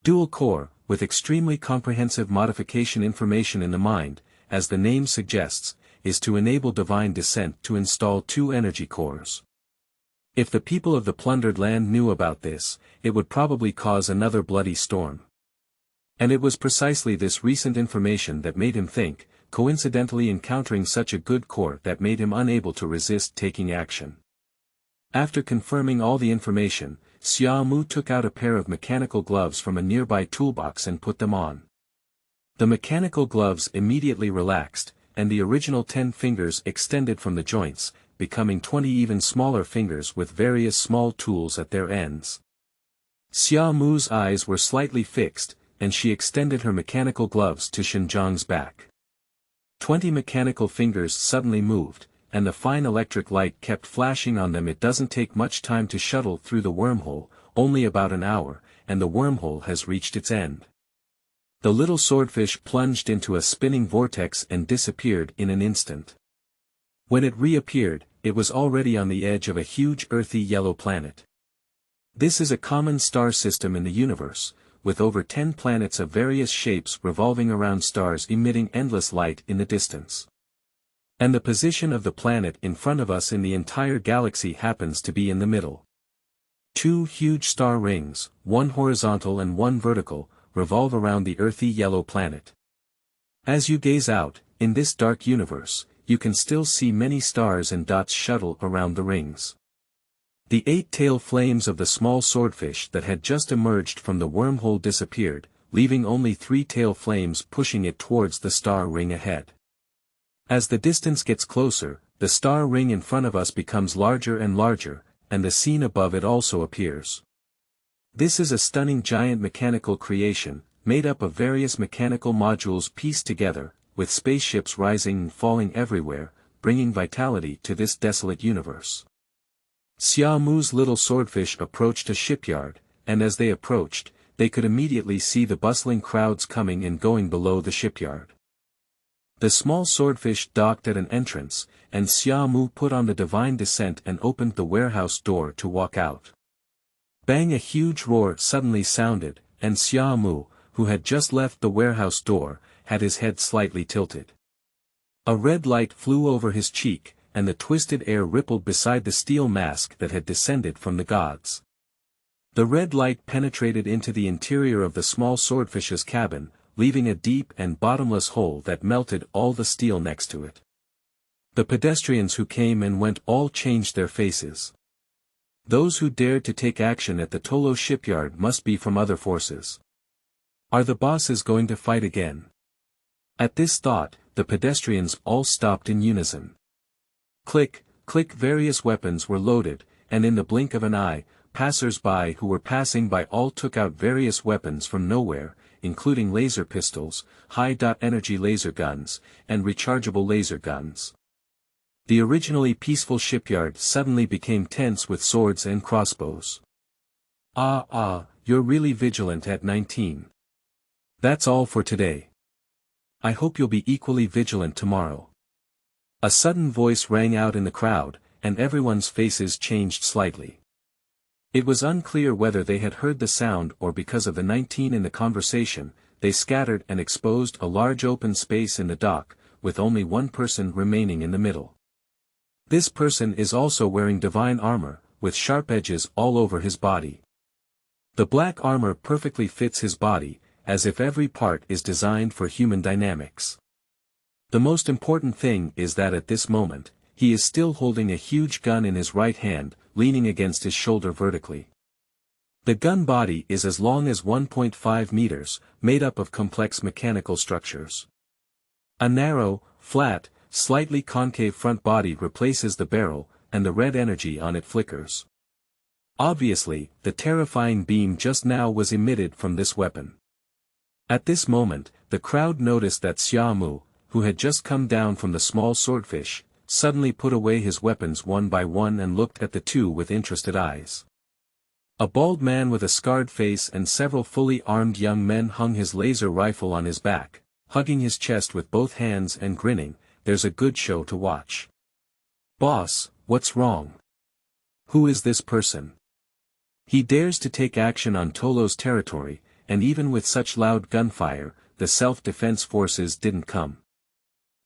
Dual core, with extremely comprehensive modification information in the mind, as the name suggests, is to enable divine descent to install 2 energy cores. If the people of the plundered land knew about this, it would probably cause another bloody storm. And it was precisely this recent information that made him think, coincidentally encountering such a good core that made him unable to resist taking action. After confirming all the information, Xia Mu took out a pair of mechanical gloves from a nearby toolbox and put them on. The mechanical gloves immediately relaxed, and the original 10 fingers extended from the joints, becoming 20 even smaller fingers with various small tools at their ends. Xia Mu's eyes were slightly fixed, and she extended her mechanical gloves to Xinjiang's back. 20 mechanical fingers suddenly moved, and the fine electric light kept flashing on them. It doesn't take much time to shuttle through the wormhole, only about an hour, and the wormhole has reached its end. The little swordfish plunged into a spinning vortex and disappeared in an instant. When it reappeared, it was already on the edge of a huge earthy yellow planet. This is a common star system in the universe, with over 10 planets of various shapes revolving around stars emitting endless light in the distance. And the position of the planet in front of us in the entire galaxy happens to be in the middle. 2 huge star rings, one horizontal and one vertical, revolve around the earthy yellow planet. As you gaze out, in this dark universe, you can still see many stars and dots shuttle around the rings. The 8-tail flames of the small swordfish that had just emerged from the wormhole disappeared, leaving only 3-tail flames pushing it towards the star ring ahead. As the distance gets closer, the star ring in front of us becomes larger and larger, and the scene above it also appears. This is a stunning giant mechanical creation, made up of various mechanical modules pieced together, with spaceships rising and falling everywhere, bringing vitality to this desolate universe. Xiaomu's little swordfish approached a shipyard, and as they approached, they could immediately see the bustling crowds coming and going below the shipyard. The small swordfish docked at an entrance, and Xiaomu put on the divine descent and opened the warehouse door to walk out. Bang! A huge roar suddenly sounded, and Xiaomu, who had just left the warehouse door, had his head slightly tilted. A red light flew over his cheek, and the twisted air rippled beside the steel mask that had descended from the gods. The red light penetrated into the interior of the small swordfish's cabin, leaving a deep and bottomless hole that melted all the steel next to it. The pedestrians who came and went all changed their faces. Those who dared to take action at the Tolo shipyard must be from other forces. Are the bosses going to fight again? At this thought, the pedestrians all stopped in unison. Click, click! Various weapons were loaded, and in the blink of an eye, passers-by who were passing by all took out various weapons from nowhere, including laser pistols, high-energy laser guns, and rechargeable laser guns. The originally peaceful shipyard suddenly became tense with swords and crossbows. You're really vigilant at 19. That's all for today. I hope you'll be equally vigilant tomorrow. A sudden voice rang out in the crowd, and everyone's faces changed slightly. It was unclear whether they had heard the sound or because of the 19 in the conversation, they scattered and exposed a large open space in the dock, with only one person remaining in the middle. This person is also wearing divine armor, with sharp edges all over his body. The black armor perfectly fits his body, as if every part is designed for human dynamics. The most important thing is that at this moment, he is still holding a huge gun in his right hand, leaning against his shoulder vertically. The gun body is as long as 1.5 meters, made up of complex mechanical structures. A narrow, flat, slightly concave front body replaces the barrel, and the red energy on it flickers. Obviously, the terrifying beam just now was emitted from this weapon. At this moment, the crowd noticed that Xiaomu, who had just come down from the small swordfish, suddenly put away his weapons one by one and looked at the two with interested eyes. A bald man with a scarred face and several fully armed young men hung his laser rifle on his back, hugging his chest with both hands and grinning. There's a good show to watch. Boss, what's wrong? Who is this person? He dares to take action on Tolo's territory, and even with such loud gunfire, the self-defense forces didn't come.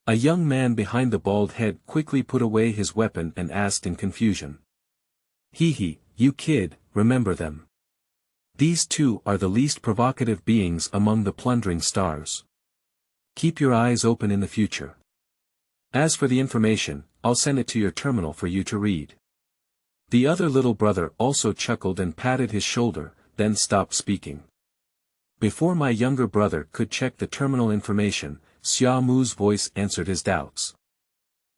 A young man behind the bald head quickly put away his weapon and asked in confusion. Hee, you kid, remember them. These two are the least provocative beings among the plundering stars. Keep your eyes open in the future. As for the information, I'll send it to your terminal for you to read. The other little brother also chuckled and patted his shoulder, then stopped speaking. Before my younger brother could check the terminal information, Xiaomu's voice answered his doubts.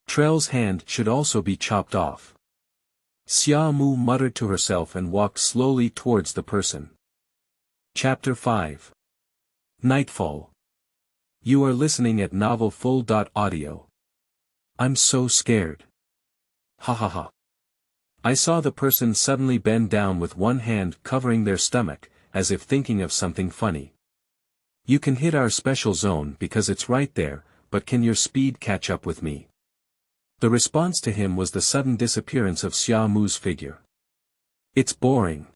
Trell's hand should also be chopped off. Xiaomu muttered to herself and walked slowly towards the person. Chapter 5. Nightfall. You are listening at novelfull.audio. I'm so scared. Ha. I saw the person suddenly bend down with one hand covering their stomach, as if thinking of something funny. You can hit our special zone because it's right there, but can your speed catch up with me? The response to him was the sudden disappearance of Xiaomu's figure. It's boring.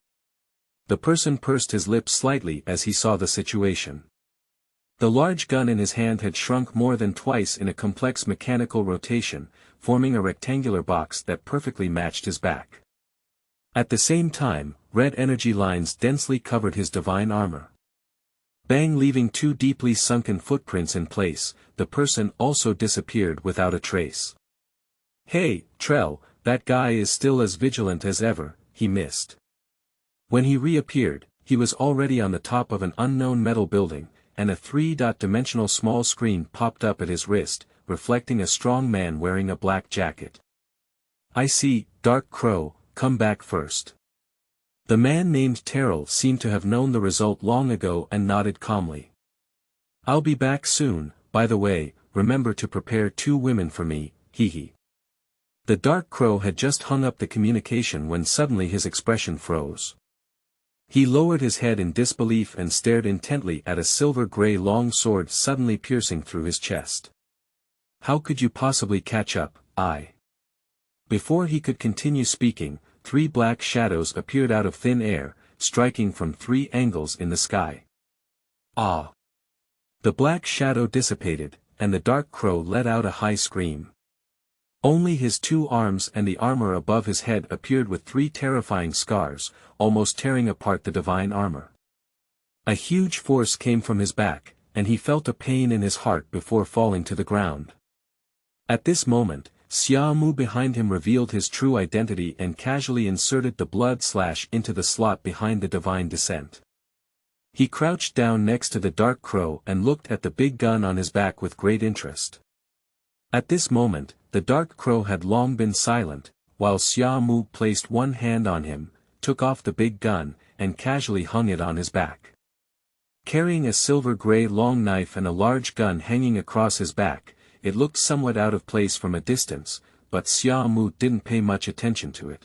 The person pursed his lips slightly as he saw the situation. The large gun in his hand had shrunk more than twice in a complex mechanical rotation, forming a rectangular box that perfectly matched his back. At the same time, red energy lines densely covered his divine armor. Bang, leaving two deeply sunken footprints in place. The person also disappeared without a trace. Hey, Trell, that guy is still as vigilant as ever, he missed. When he reappeared, he was already on the top of an unknown metal building, and a three-dimensional small screen popped up at his wrist, reflecting a strong man wearing a black jacket. I see, Dark Crow, come back first. The man named Terrell seemed to have known the result long ago and nodded calmly. I'll be back soon, by the way, remember to prepare 2 women for me, hee. The Dark Crow had just hung up the communication when suddenly his expression froze. He lowered his head in disbelief and stared intently at a silver-gray long sword suddenly piercing through his chest. How could you possibly catch up, Before he could continue speaking, 3 black shadows appeared out of thin air, striking from 3 angles in the sky. Ah! The black shadow dissipated, and the Dark Crow let out a high scream. Only his 2 arms and the armor above his head appeared with 3 terrifying scars, almost tearing apart the divine armor. A huge force came from his back, and he felt a pain in his heart before falling to the ground. At this moment, Xiaomu behind him revealed his true identity and casually inserted the blood slash into the slot behind the divine descent. He crouched down next to the Dark Crow and looked at the big gun on his back with great interest. At this moment, the Dark Crow had long been silent, while Xiaomu placed one hand on him, took off the big gun, and casually hung it on his back. Carrying a silver-gray long knife and a large gun hanging across his back, it looked somewhat out of place from a distance, but Xiaomu didn't pay much attention to it.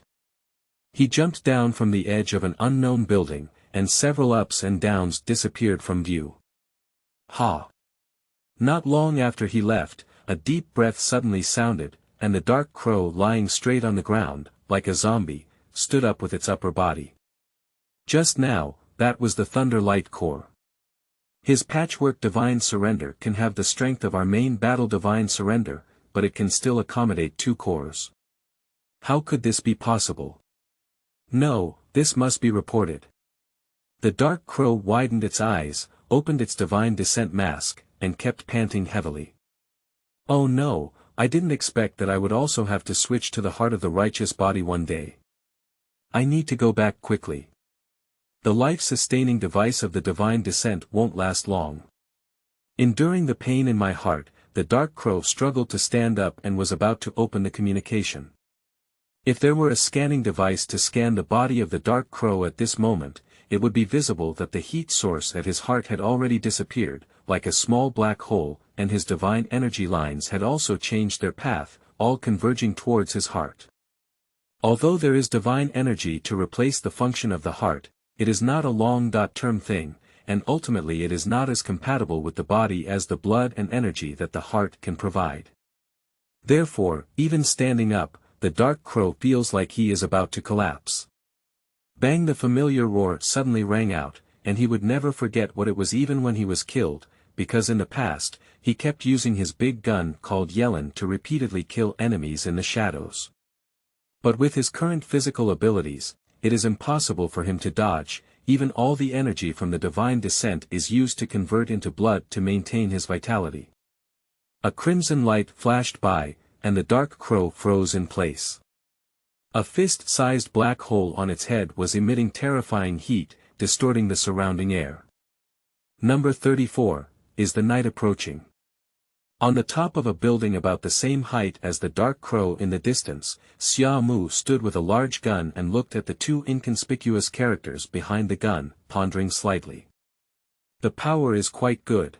He jumped down from the edge of an unknown building, and several ups and downs disappeared from view. Ha! Not long after he left, a deep breath suddenly sounded, and the Dark Crow lying straight on the ground, like a zombie, stood up with its upper body. Just now, that was the Thunder Light Core. His patchwork Divine Surrender can have the strength of our main battle Divine Surrender, but it can still accommodate 2 cores. How could this be possible? No, this must be reported. The Dark Crow widened its eyes, opened its Divine Descent mask, and kept panting heavily. Oh no, I didn't expect that I would also have to switch to the Heart of the Righteous body one day. I need to go back quickly. The life-sustaining device of the Divine Descent won't last long. Enduring the pain in my heart, the Dark Crow struggled to stand up and was about to open the communication. If there were a scanning device to scan the body of the Dark Crow at this moment, it would be visible that the heat source at his heart had already disappeared, like a small black hole, and his divine energy lines had also changed their path, all converging towards his heart. Although there is divine energy to replace the function of the heart, it is not a long-term thing, and ultimately it is not as compatible with the body as the blood and energy that the heart can provide. Therefore, even standing up, the Dark Crow feels like he is about to collapse. Bang! The familiar roar suddenly rang out, and he would never forget what it was even when he was killed, because in the past, he kept using his big gun called Yellen to repeatedly kill enemies in the shadows. But with his current physical abilities, it is impossible for him to dodge, even all the energy from the Divine Descent is used to convert into blood to maintain his vitality. A crimson light flashed by, and the Dark Crow froze in place. A fist-sized black hole on its head was emitting terrifying heat, distorting the surrounding air. Number 34, is the night approaching? On the top of a building about the same height as the Dark Crow in the distance, Xiaomu stood with a large gun and looked at the 2 inconspicuous characters behind the gun, pondering slightly. The power is quite good.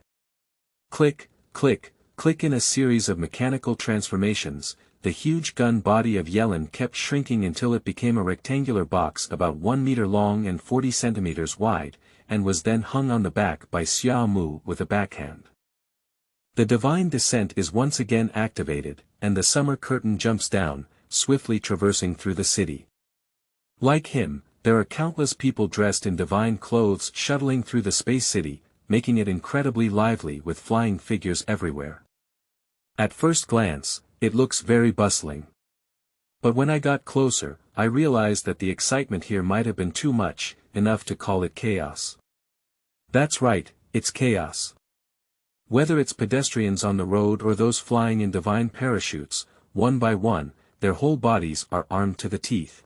Click, click, click. In a series of mechanical transformations, the huge gun body of Yellen kept shrinking until it became a rectangular box about 1 meter long and 40 centimeters wide, and was then hung on the back by Xiaomu with a backhand. The Divine Descent is once again activated, and the summer curtain jumps down, swiftly traversing through the city. Like him, there are countless people dressed in divine clothes shuttling through the space city, making it incredibly lively with flying figures everywhere. At first glance, it looks very bustling. But when I got closer, I realized that the excitement here might have been too much, enough to call it chaos. That's right, it's chaos. Whether it's pedestrians on the road or those flying in divine parachutes, one by one, their whole bodies are armed to the teeth.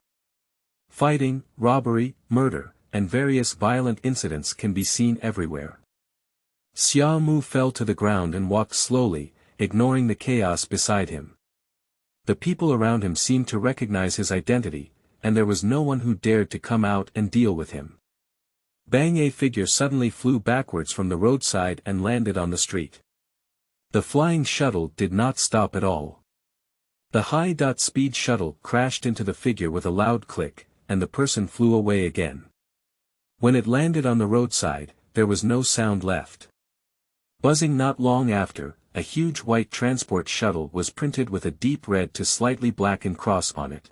Fighting, robbery, murder, and various violent incidents can be seen everywhere. Xiaomu fell to the ground and walked slowly, ignoring the chaos beside him. The people around him seemed to recognize his identity, and there was no one who dared to come out and deal with him. Bang! A figure suddenly flew backwards from the roadside and landed on the street. The flying shuttle did not stop at all. The high-speed shuttle crashed into the figure with a loud click, and the person flew away again. When it landed on the roadside, there was no sound left. Buzzing not long after, a huge white transport shuttle was printed with a deep red to slightly blackened cross on it.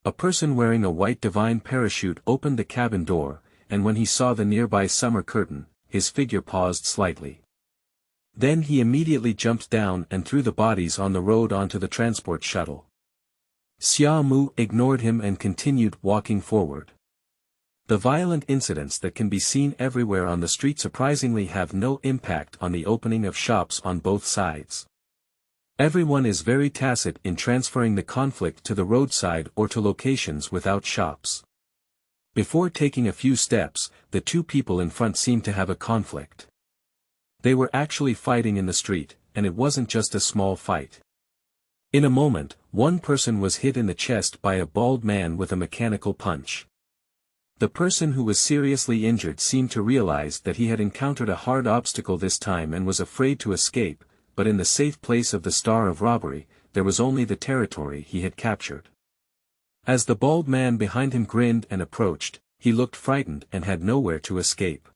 A person wearing a white divine parachute opened the cabin door, and when he saw the nearby summer curtain, his figure paused slightly. Then he immediately jumped down and threw the bodies on the road onto the transport shuttle. Xiaomu ignored him and continued walking forward. The violent incidents that can be seen everywhere on the street surprisingly have no impact on the opening of shops on both sides. Everyone is very tacit in transferring the conflict to the roadside or to locations without shops. Before taking a few steps, the two people in front seemed to have a conflict. They were actually fighting in the street, and it wasn't just a small fight. In a moment, one person was hit in the chest by a bald man with a mechanical punch. The person who was seriously injured seemed to realize that he had encountered a hard obstacle this time and was afraid to escape, but in the safe place of the Star of Robbery, there was only the territory he had captured. As the bald man behind him grinned and approached, he looked frightened and had nowhere to escape.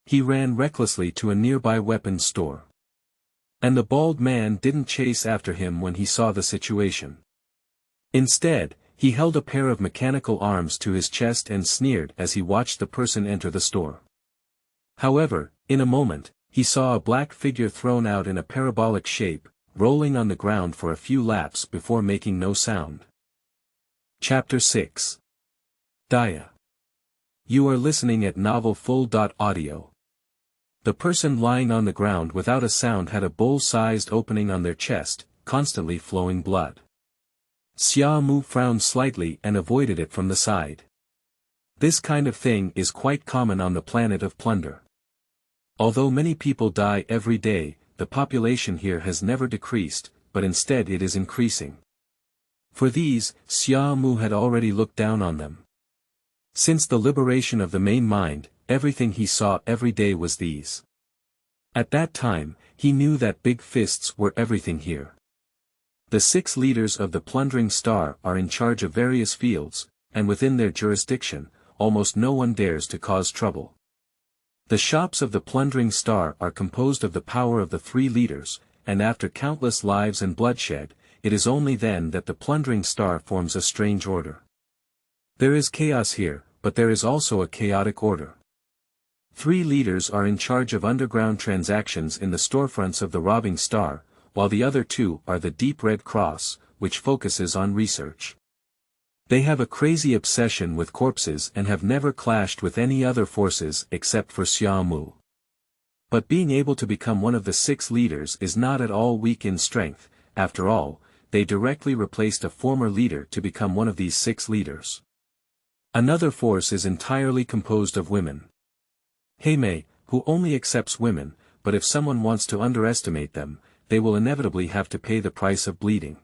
He ran recklessly to a nearby weapons store. And the bald man didn't chase after him when he saw the situation. Instead, he held a pair of mechanical arms to his chest and sneered as he watched the person enter the store. However, in a moment, he saw a black figure thrown out in a parabolic shape, rolling on the ground for a few laps before making no sound. Chapter 6. Diha. You are listening at novelfull.audio. The person lying on the ground without a sound had a bowl-sized opening on their chest, constantly flowing blood. Xiaomu frowned slightly and avoided it from the side. This kind of thing is quite common on the planet of plunder. Although many people die every day, the population here has never decreased, but instead it is increasing. For these, Xiaomu had already looked down on them. Since the liberation of the main mind, everything he saw every day was these. At that time, he knew that big fists were everything here. The 6 leaders of the plundering star are in charge of various fields, and within their jurisdiction, almost no one dares to cause trouble. The shops of the plundering star are composed of the power of the 3 leaders, and after countless lives and bloodshed, it is only then that the plundering star forms a strange order. There is chaos here, but there is also a chaotic order. 3 leaders are in charge of underground transactions in the storefronts of the robbing star, while the other 2 are the Deep Red Cross, which focuses on research. They have a crazy obsession with corpses and have never clashed with any other forces except for Xiaomu. But being able to become one of the 6 leaders is not at all weak in strength. After all, they directly replaced a former leader to become one of these 6 leaders. Another force is entirely composed of women. Heimei, who only accepts women, but if someone wants to underestimate them, they will inevitably have to pay the price of bleeding.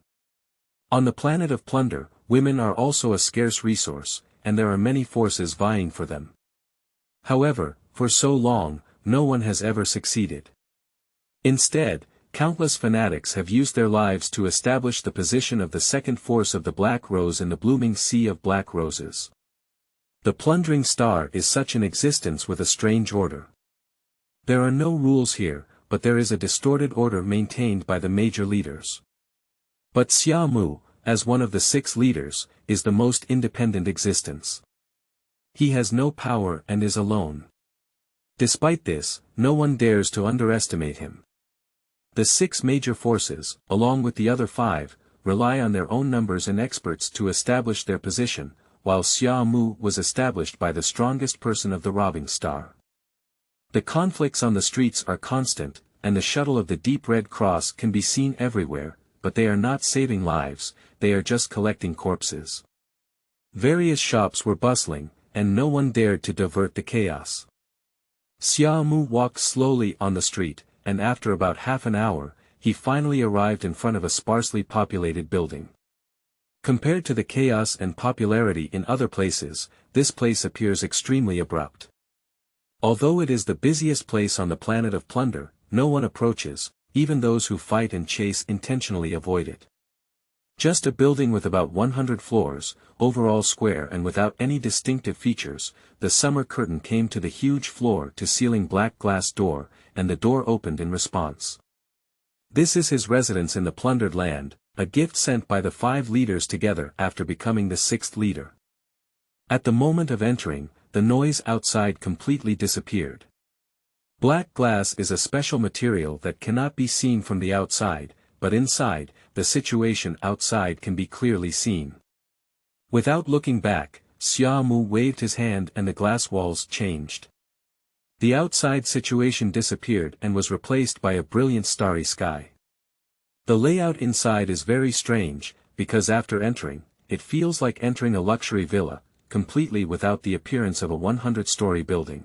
On the planet of plunder, women are also a scarce resource, and there are many forces vying for them. However, for so long, no one has ever succeeded. Instead, countless fanatics have used their lives to establish the position of the second force of the Black Rose in the blooming sea of black roses. The plundering star is such an existence with a strange order. There are no rules here, but there is a distorted order maintained by the major leaders. But Xiaomu, as one of the 6 leaders, is the most independent existence. He has no power and is alone. Despite this, no one dares to underestimate him. The 6 major forces, along with the other 5, rely on their own numbers and experts to establish their position, while Xiaomu was established by the strongest person of the robbing star. The conflicts on the streets are constant, and the shuttle of the deep Red Cross can be seen everywhere, but they are not saving lives, they are just collecting corpses. Various shops were bustling, and no one dared to divert the chaos. Xiaomu walked slowly on the street, and after about half an hour, he finally arrived in front of a sparsely populated building. Compared to the chaos and popularity in other places, this place appears extremely abrupt. Although it is the busiest place on the planet of plunder, no one approaches, even those who fight and chase intentionally avoid it. Just a building with about 100 floors, overall square and without any distinctive features, the summer curtain came to the huge floor-to-ceiling black glass door, and the door opened in response. This is his residence in the plundered land, a gift sent by the 5 leaders together after becoming the 6th leader. At the moment of entering, the noise outside completely disappeared. Black glass is a special material that cannot be seen from the outside, but inside, the situation outside can be clearly seen. Without looking back, Xiaomu waved his hand and the glass walls changed. The outside situation disappeared and was replaced by a brilliant starry sky. The layout inside is very strange, because after entering, it feels like entering a luxury villa, completely without the appearance of a 100-story building.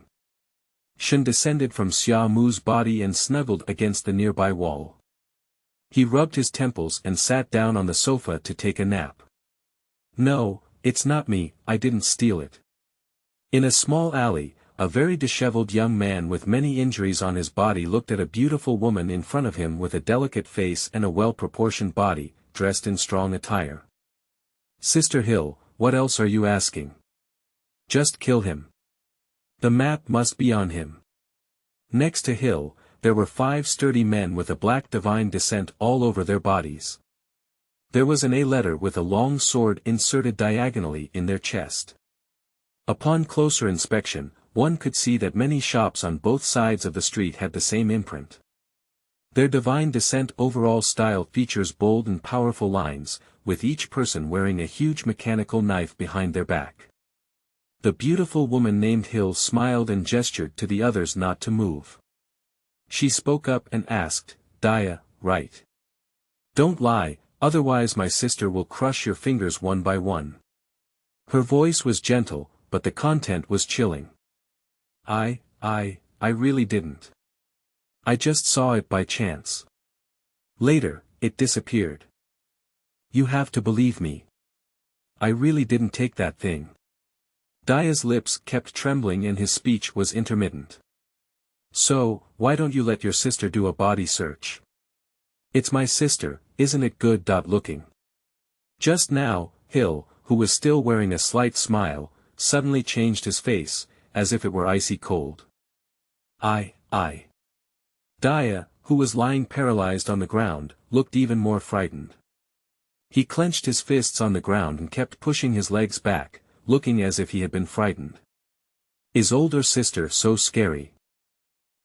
Shen descended from Xiaomu's body and snuggled against the nearby wall. He rubbed his temples and sat down on the sofa to take a nap. No, it's not me, I didn't steal it. In a small alley, a very disheveled young man with many injuries on his body looked at a beautiful woman in front of him with a delicate face and a well-proportioned body, dressed in strong attire. Sister Hill, what else are you asking? Just kill him. The map must be on him. Next to Hill, there were 5 sturdy men with a black divine descent all over their bodies. There was an A letter with a long sword inserted diagonally in their chest. Upon closer inspection, one could see that many shops on both sides of the street had the same imprint. Their divine descent overall style features bold and powerful lines, with each person wearing a huge mechanical knife behind their back. The beautiful woman named Hill smiled and gestured to the others not to move. She spoke up and asked, Diha, right? Don't lie, otherwise my sister will crush your fingers one by one. Her voice was gentle, but the content was chilling. I really didn't. I just saw it by chance. Later, it disappeared. You have to believe me. I really didn't take that thing. Diha's lips kept trembling and his speech was intermittent. So, why don't you let your sister do a body search? It's my sister, isn't it good? Looking. Just now, Hill, who was still wearing a slight smile, suddenly changed his face, as if it were icy cold. I. Diha, who was lying paralyzed on the ground, looked even more frightened. He clenched his fists on the ground and kept pushing his legs back, looking as if he had been frightened. Is older sister so scary?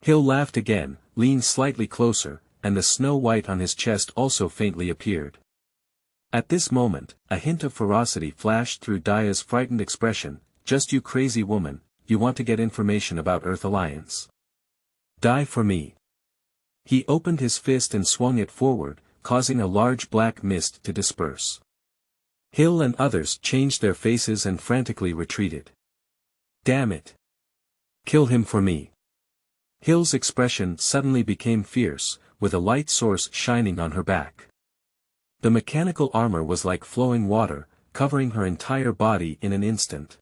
Hill laughed again, leaned slightly closer, and the snow white on his chest also faintly appeared. At this moment, a hint of ferocity flashed through Diha's frightened expression. Just you crazy woman, you want to get information about Earth Alliance. Die for me. He opened his fist and swung it forward, causing a large black mist to disperse. Hill and others changed their faces and frantically retreated. Damn it. Kill him for me. Hill's expression suddenly became fierce, with a light source shining on her back. The mechanical armor was like flowing water, covering her entire body in an instant.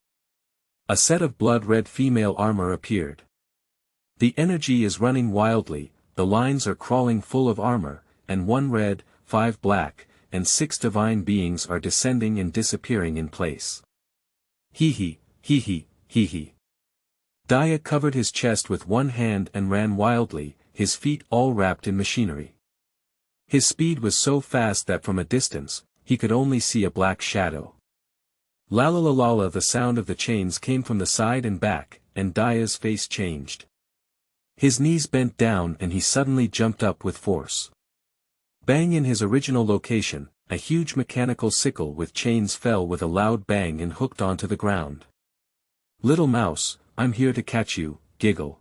A set of blood-red female armor appeared. The energy is running wildly, the lines are crawling full of armor, and 1 red, 5 black, and 6 divine beings are descending and disappearing in place. Hee hee, hee hee, hee hee. Diha covered his chest with one hand and ran wildly, his feet all wrapped in machinery. His speed was so fast that from a distance, he could only see a black shadow. La la la la la, the sound of the chains came from the side and back, and Diha's face changed. His knees bent down and he suddenly jumped up with force. Bang! In his original location, a huge mechanical sickle with chains fell with a loud bang and hooked onto the ground. Little mouse, I'm here to catch you, giggle.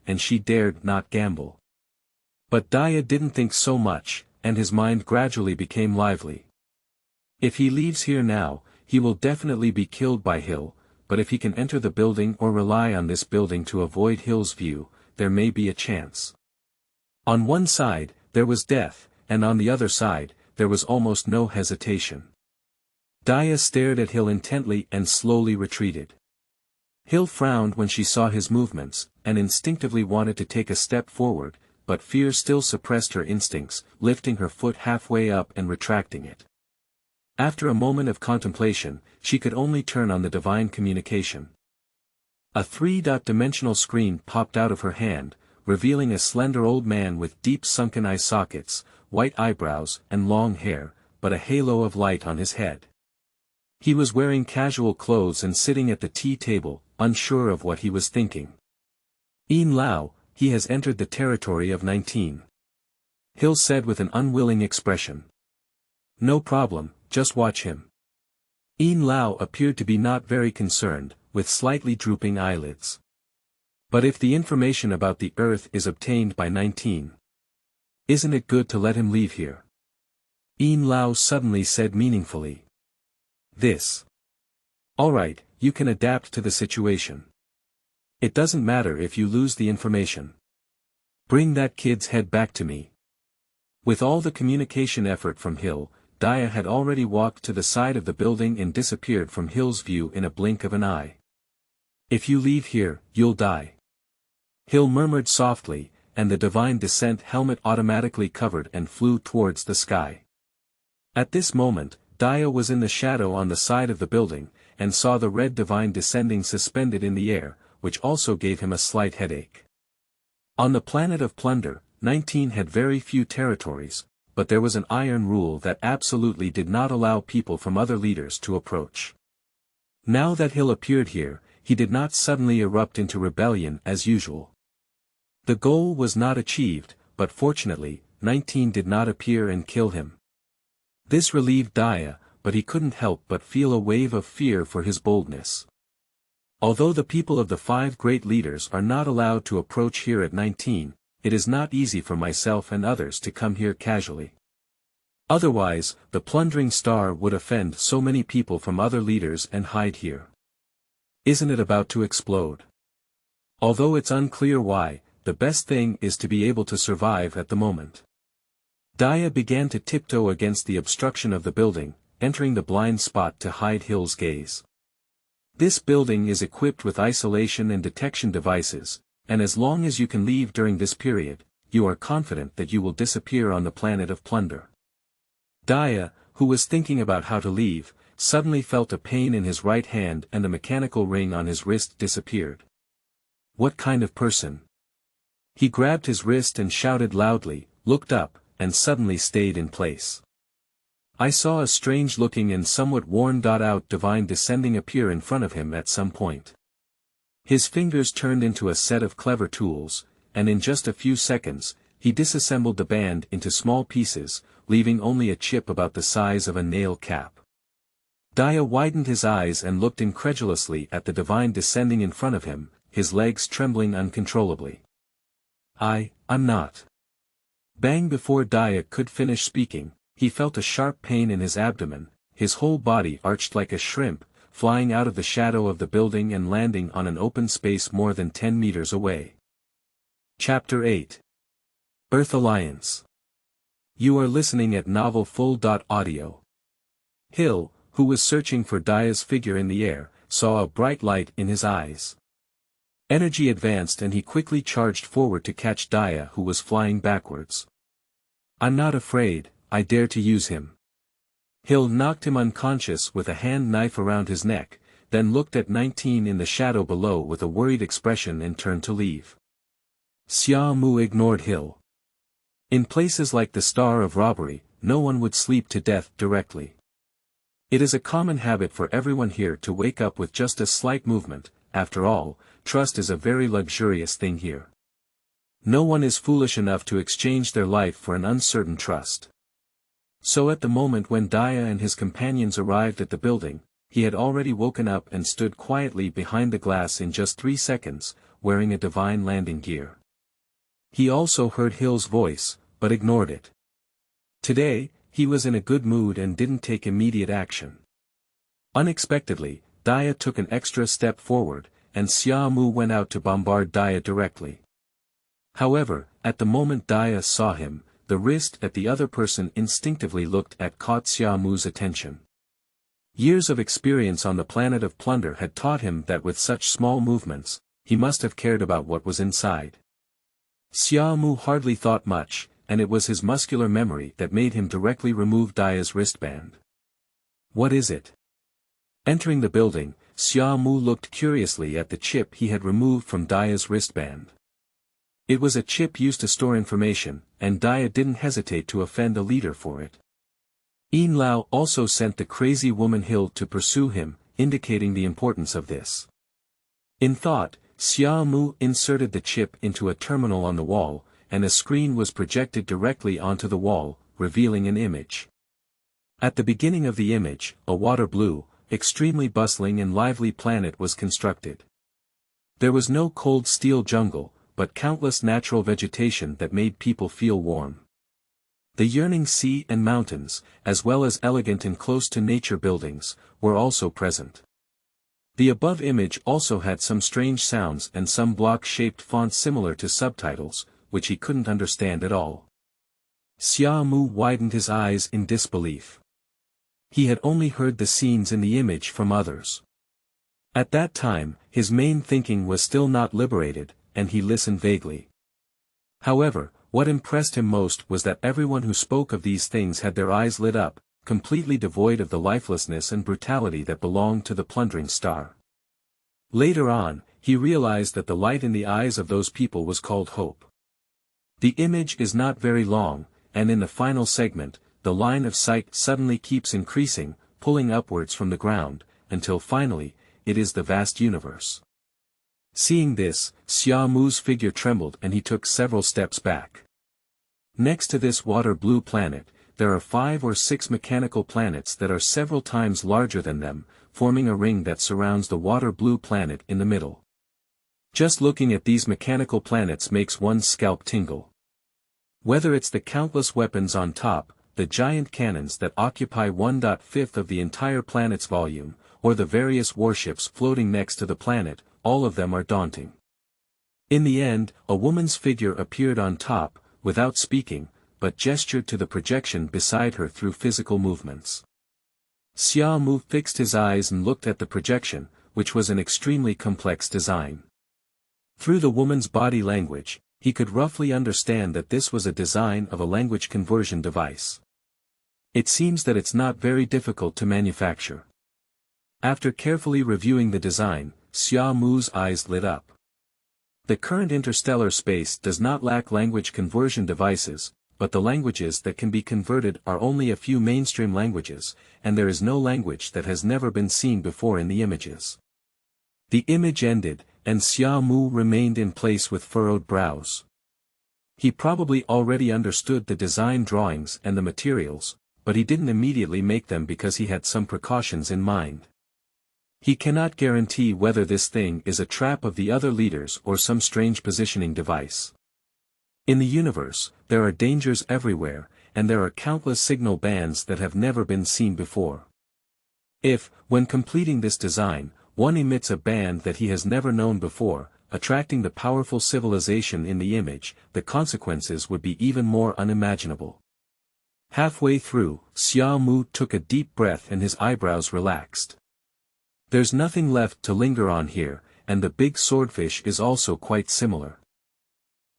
and she dared not gamble. But Diha didn't think so much, and his mind gradually became lively. If he leaves here now, he will definitely be killed by Hill, but if he can enter the building or rely on this building to avoid Hill's view, there may be a chance. On one side, there was death, and on the other side, there was almost no hesitation. Diha stared at Hill intently and slowly retreated. Hill frowned when she saw his movements, and instinctively wanted to take a step forward, but fear still suppressed her instincts, lifting her foot halfway up and retracting it. After a moment of contemplation, she could only turn on the divine communication. A three-dimensional screen popped out of her hand, revealing a slender old man with deep sunken eye sockets, white eyebrows and long hair, but a halo of light on his head. He was wearing casual clothes and sitting at the tea table, unsure of what he was thinking. "In Lao, he has entered the territory of 19. Hill said with an unwilling expression. "No problem, just watch him." In Lao appeared to be not very concerned, with slightly drooping eyelids. "But if the information about the Earth is obtained by 19, isn't it good to let him leave here?" In Lao suddenly said meaningfully. "This. All right, you can adapt to the situation. It doesn't matter if you lose the information. Bring that kid's head back to me." With all the communication effort from Hill, Diha had already walked to the side of the building and disappeared from Hill's view in a blink of an eye. "If you leave here, you'll die," Hill murmured softly, and the divine descent helmet automatically covered and flew towards the sky. At this moment, Diha was in the shadow on the side of the building, and saw the red divine descending suspended in the air, which also gave him a slight headache. On the planet of Plunder, 19 had very few territories, but there was an iron rule that absolutely did not allow people from other leaders to approach. Now that Hill appeared here, he did not suddenly erupt into rebellion as usual. The goal was not achieved, but fortunately, 19 did not appear and kill him. This relieved Diha, but he couldn't help but feel a wave of fear for his boldness. Although the people of the 5 great leaders are not allowed to approach here at 19, it is not easy for myself and others to come here casually. Otherwise, the plundering star would offend so many people from other leaders and hide here. Isn't it about to explode? Although it's unclear why, the best thing is to be able to survive at the moment. Diha began to tiptoe against the obstruction of the building, entering the blind spot to hide Hill's gaze. This building is equipped with isolation and detection devices, and as long as you can leave during this period, you are confident that you will disappear on the planet of Plunder. Diha, who was thinking about how to leave, suddenly felt a pain in his right hand and the mechanical ring on his wrist disappeared. What kind of person? He grabbed his wrist and shouted loudly, looked up, and suddenly stayed in place. I saw a strange-looking and somewhat worn-out divine descending appear in front of him at some point. His fingers turned into a set of clever tools, and in just a few seconds, he disassembled the band into small pieces, leaving only a chip about the size of a nail cap. Diha widened his eyes and looked incredulously at the divine descending in front of him, his legs trembling uncontrollably. I'm not. Bang! Before Diha could finish speaking, he felt a sharp pain in his abdomen, his whole body arched like a shrimp, flying out of the shadow of the building and landing on an open space more than 10 meters away. Chapter 8. Earth Alliance. You are listening at novelfull.audio. Hill, who was searching for Diha's figure in the air, saw a bright light in his eyes. Energy advanced and he quickly charged forward to catch Diha, who was flying backwards. I'm not afraid, I dare to use him. Hill knocked him unconscious with a hand knife around his neck, then looked at 19 in the shadow below with a worried expression and turned to leave. Xia Mu ignored Hill. In places like the Star of Robbery, no one would sleep to death directly. It is a common habit for everyone here to wake up with just a slight movement. After all, trust is a very luxurious thing here. No one is foolish enough to exchange their life for an uncertain trust. So at the moment when Diha and his companions arrived at the building, he had already woken up and stood quietly behind the glass in just 3 seconds, wearing a divine landing gear. He also heard Hill's voice, but ignored it. Today, he was in a good mood and didn't take immediate action. Unexpectedly, Diha took an extra step forward, and Xiaomu went out to bombard Diha directly. However, at the moment Diha saw him, the wrist at the other person instinctively caught Xiaomu's attention. Years of experience on the planet of plunder had taught him that with such small movements, he must have cared about what was inside. Xiaomu hardly thought much, and it was his muscular memory that made him directly remove Diha's wristband. "What is it?" Entering the building, Xiaomu looked curiously at the chip he had removed from Diha's wristband. It was a chip used to store information, and Diha didn't hesitate to offend a leader for it. Yin Lao also sent the crazy woman Hill to pursue him, indicating the importance of this. In thought, Xiaomu inserted the chip into a terminal on the wall, and a screen was projected directly onto the wall, revealing an image. At the beginning of the image, a water-blue, extremely bustling and lively planet was constructed. There was no cold steel jungle, but countless natural vegetation that made people feel warm. The yearning sea and mountains, as well as elegant and close-to-nature buildings, were also present. The above image also had some strange sounds and some block-shaped fonts similar to subtitles, which he couldn't understand at all. Xiaomu widened his eyes in disbelief. He had only heard the scenes in the image from others. At that time, his main thinking was still not liberated, and he listened vaguely. However, what impressed him most was that everyone who spoke of these things had their eyes lit up, completely devoid of the lifelessness and brutality that belonged to the plundering star. Later on, he realized that the light in the eyes of those people was called hope. The image is not very long, and in the final segment, the line of sight suddenly keeps increasing, pulling upwards from the ground, until finally, it is the vast universe. Seeing this, Xiaomu's figure trembled and he took several steps back. Next to this water-blue planet, there are 5 or 6 mechanical planets that are several times larger than them, forming a ring that surrounds the water-blue planet in the middle. Just looking at these mechanical planets makes one's scalp tingle. Whether it's the countless weapons on top, the giant cannons that occupy 1/5 of the entire planet's volume, or the various warships floating next to the planet, all of them are daunting. In the end, a woman's figure appeared on top, without speaking, but gestured to the projection beside her through physical movements. Xiaomu fixed his eyes and looked at the projection, which was an extremely complex design. Through the woman's body language, he could roughly understand that this was a design of a language conversion device. It seems that it's not very difficult to manufacture. After carefully reviewing the design, Xiaomu's eyes lit up. The current interstellar space does not lack language conversion devices, but the languages that can be converted are only a few mainstream languages, and there is no language that has never been seen before in the images. The image ended, and Xiaomu remained in place with furrowed brows. He probably already understood the design drawings and the materials, but he didn't immediately make them because he had some precautions in mind. He cannot guarantee whether this thing is a trap of the other leaders or some strange positioning device. In the universe, there are dangers everywhere, and there are countless signal bands that have never been seen before. If, when completing this design, one emits a band that he has never known before, attracting the powerful civilization in the image, the consequences would be even more unimaginable. Halfway through, Xiaomu took a deep breath and his eyebrows relaxed. There's nothing left to linger on here, and the big swordfish is also quite similar.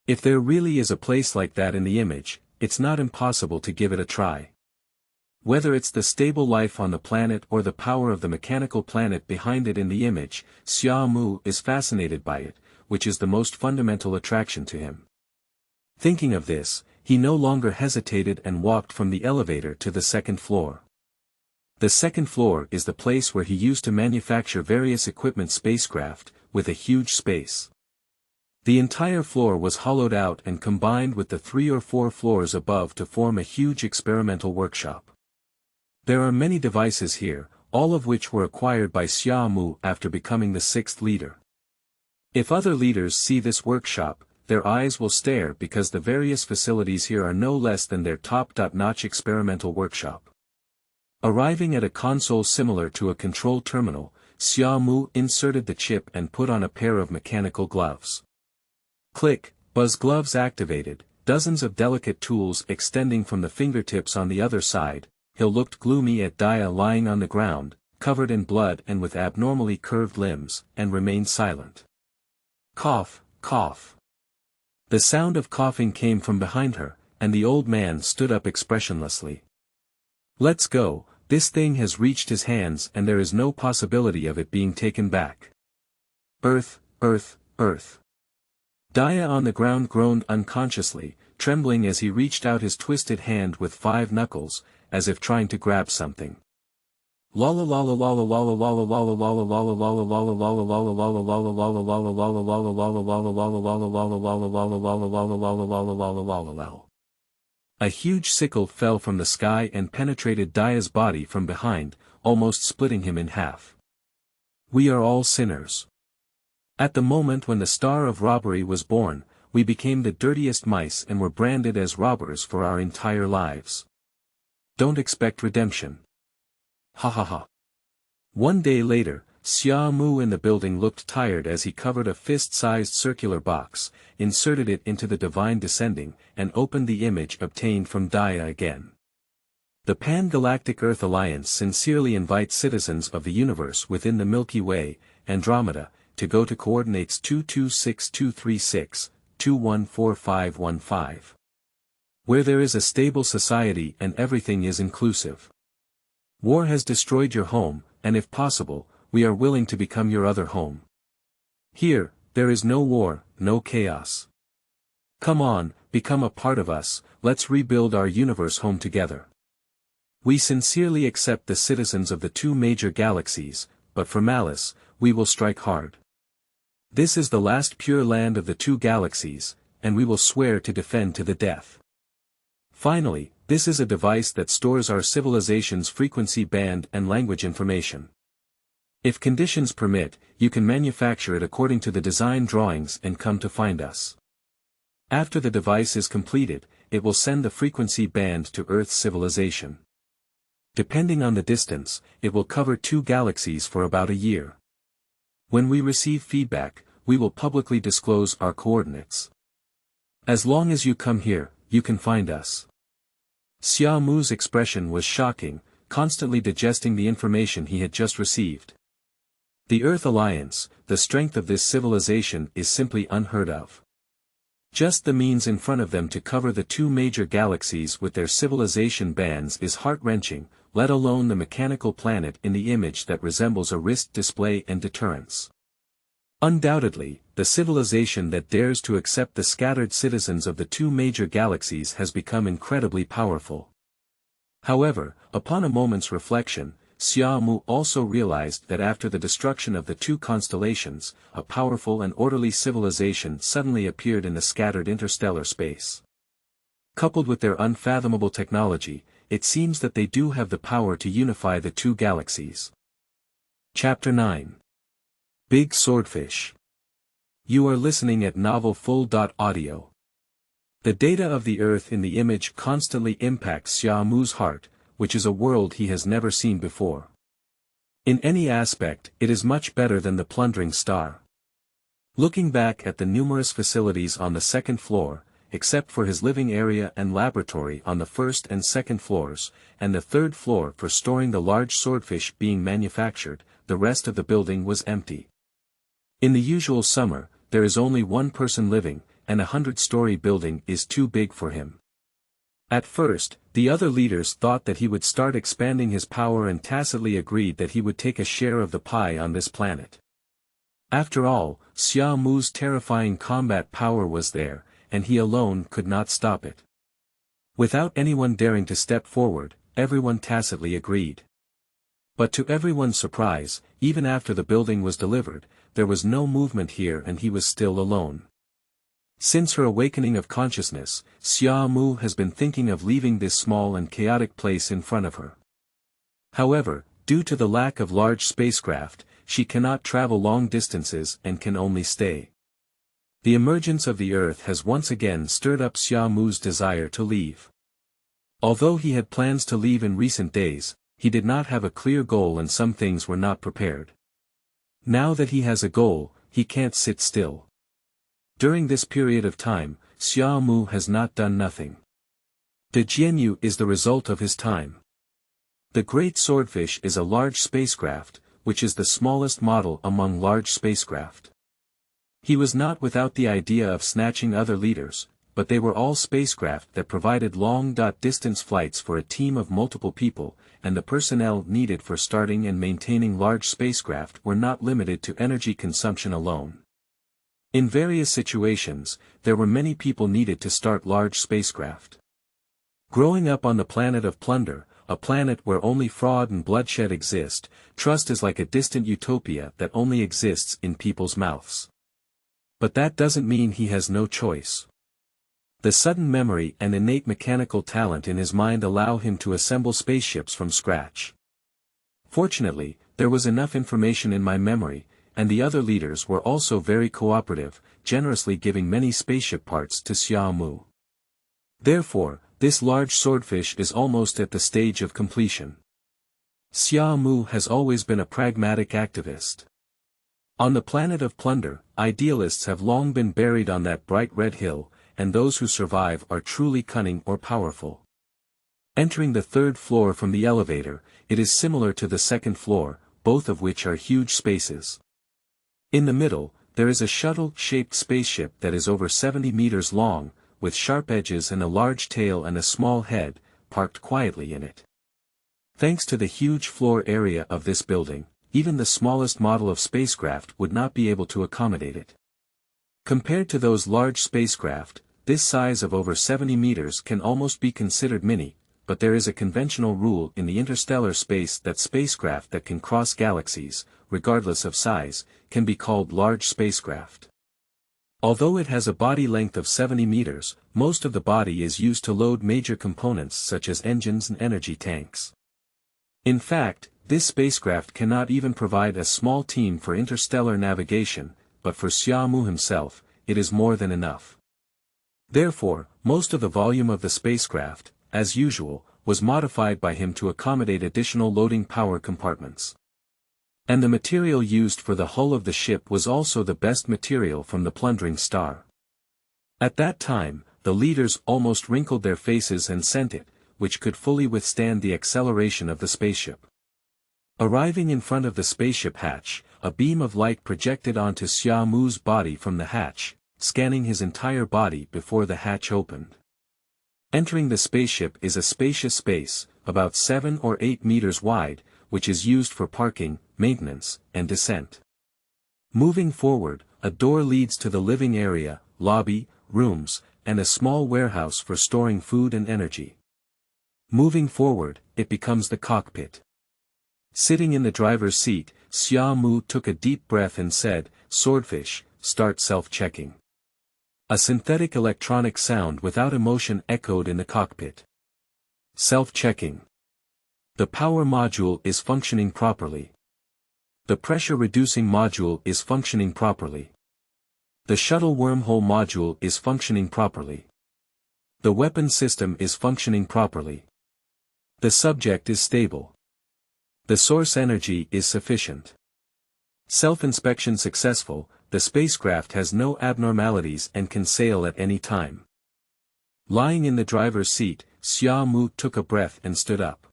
If there really is a place like that in the image, it's not impossible to give it a try. Whether it's the stable life on the planet or the power of the mechanical planet behind it in the image, Xiaomu is fascinated by it, which is the most fundamental attraction to him. Thinking of this, he no longer hesitated and walked from the elevator to the second floor. The second floor is the place where he used to manufacture various equipment spacecraft, with a huge space. The entire floor was hollowed out and combined with the 3 or 4 floors above to form a huge experimental workshop. There are many devices here, all of which were acquired by Xia Mu after becoming the sixth leader. If other leaders see this workshop, their eyes will stare because the various facilities here are no less than their top-notch experimental workshop. Arriving at a console similar to a control terminal, Xia Mu inserted the chip and put on a pair of mechanical gloves. Click, buzz gloves activated, dozens of delicate tools extending from the fingertips on the other side. He looked gloomy at Diha lying on the ground, covered in blood and with abnormally curved limbs, and remained silent. Cough, cough. The sound of coughing came from behind her, and the old man stood up expressionlessly. Let's go, this thing has reached his hands and there is no possibility of it being taken back. Earth, earth, earth. Diha on the ground groaned unconsciously, trembling as he reached out his twisted hand with 5 knuckles, as if trying to grab something. A huge sickle fell from the sky and penetrated Diha's body from behind, almost splitting him in half. We are all sinners. At the moment when the star of robbery was born, we became the dirtiest mice and were branded as robbers for our entire lives. Don't expect redemption. Ha ha ha. One day later, Xia Mu in the building looked tired as he covered a fist-sized circular box, inserted it into the divine descending, and opened the image obtained from Diha again. The Pan-Galactic Earth Alliance sincerely invites citizens of the universe within the Milky Way, Andromeda, to go to coordinates 226236, 214515. Where there is a stable society and everything is inclusive. War has destroyed your home, and if possible, we are willing to become your other home. Here, there is no war, no chaos. Come on, become a part of us, let's rebuild our universe home together. We sincerely accept the citizens of the 2 major galaxies, but for malice, we will strike hard. This is the last pure land of the 2 galaxies, and we will swear to defend to the death. Finally, this is a device that stores our civilization's frequency band and language information. If conditions permit, you can manufacture it according to the design drawings and come to find us. After the device is completed, it will send the frequency band to Earth's civilization. Depending on the distance, it will cover 2 galaxies for about a year. When we receive feedback, we will publicly disclose our coordinates. As long as you come here, you can find us. Xia Mu's expression was shocking, constantly digesting the information he had just received. The Earth Alliance, the strength of this civilization is simply unheard of. Just the means in front of them to cover the 2 major galaxies with their civilization bands is heart-wrenching, let alone the mechanical planet in the image that resembles a wrist display and deterrence. Undoubtedly, the civilization that dares to accept the scattered citizens of the 2 major galaxies has become incredibly powerful. However, upon a moment's reflection, Xia Mu also realized that after the destruction of the 2 constellations, a powerful and orderly civilization suddenly appeared in the scattered interstellar space. Coupled with their unfathomable technology, it seems that they do have the power to unify the 2 galaxies. Chapter 9. Big Swordfish. You are listening at novelfull.audio. The data of the Earth in the image constantly impacts Xia Mu's heart, which is a world he has never seen before. In any aspect, it is much better than the plundering star. Looking back at the numerous facilities on the 2nd floor, except for his living area and laboratory on the 1st and 2nd floors, and the 3rd floor for storing the large swordfish being manufactured, the rest of the building was empty. In the usual summer, there is only 1 person living, and a 100-story building is too big for him. At first, the other leaders thought that he would start expanding his power and tacitly agreed that he would take a share of the pie on this planet. After all, Xia Mu's terrifying combat power was there, and he alone could not stop it. Without anyone daring to step forward, everyone tacitly agreed. But to everyone's surprise, even after the building was delivered, there was no movement here and he was still alone. Since her awakening of consciousness, Xia Mu has been thinking of leaving this small and chaotic place in front of her. However, due to the lack of large spacecraft, she cannot travel long distances and can only stay. The emergence of the Earth has once again stirred up Xiaomu's desire to leave. Although he had plans to leave in recent days, he did not have a clear goal and some things were not prepared. Now that he has a goal, he can't sit still. During this period of time, Xiaomu has not done nothing. The Jianyu is the result of his time. The Great Swordfish is a large spacecraft, which is the smallest model among large spacecraft. He was not without the idea of snatching other leaders, but they were all spacecraft that provided long-distance flights for a team of multiple people, and the personnel needed for starting and maintaining large spacecraft were not limited to energy consumption alone. In various situations, there were many people needed to start large spacecraft. Growing up on the planet of plunder, a planet where only fraud and bloodshed exist, trust is like a distant utopia that only exists in people's mouths. But that doesn't mean he has no choice. The sudden memory and innate mechanical talent in his mind allow him to assemble spaceships from scratch. Fortunately, there was enough information in my memory, and the other leaders were also very cooperative, generously giving many spaceship parts to Xiaomu. Therefore, this large swordfish is almost at the stage of completion. Xiaomu has always been a pragmatic activist. On the planet of plunder, idealists have long been buried on that bright red hill, and those who survive are truly cunning or powerful. Entering the third floor from the elevator, it is similar to the second floor, both of which are huge spaces. In the middle, there is a shuttle-shaped spaceship that is over 70 meters long, with sharp edges and a large tail and a small head, parked quietly in it. Thanks to the huge floor area of this building, even the smallest model of spacecraft would not be able to accommodate it. Compared to those large spacecraft, this size of over 70 meters can almost be considered mini, but there is a conventional rule in the interstellar space that spacecraft that can cross galaxies, regardless of size, can be called large spacecraft. Although it has a body length of 70 meters, most of the body is used to load major components such as engines and energy tanks. In fact, this spacecraft cannot even provide a small team for interstellar navigation, but for Xiaomu himself, it is more than enough. Therefore, most of the volume of the spacecraft, as usual, was modified by him to accommodate additional loading power compartments. And the material used for the hull of the ship was also the best material from the plundering star. At that time, the leaders almost wrinkled their faces and sent it, which could fully withstand the acceleration of the spaceship. Arriving in front of the spaceship hatch, a beam of light projected onto Xiaomu's body from the hatch, scanning his entire body before the hatch opened. Entering the spaceship is a spacious space, about 7 or 8 meters wide, which is used for parking, maintenance, and descent. Moving forward, a door leads to the living area, lobby, rooms, and a small warehouse for storing food and energy. Moving forward, it becomes the cockpit. Sitting in the driver's seat, Xiaomu took a deep breath and said, "Swordfish, start self-checking." A synthetic electronic sound without emotion echoed in the cockpit. Self-checking. The power module is functioning properly. The pressure-reducing module is functioning properly. The shuttle wormhole module is functioning properly. The weapon system is functioning properly. The subject is stable. The source energy is sufficient. Self-inspection successful, the spacecraft has no abnormalities and can sail at any time. Lying in the driver's seat, Xiaomu took a breath and stood up.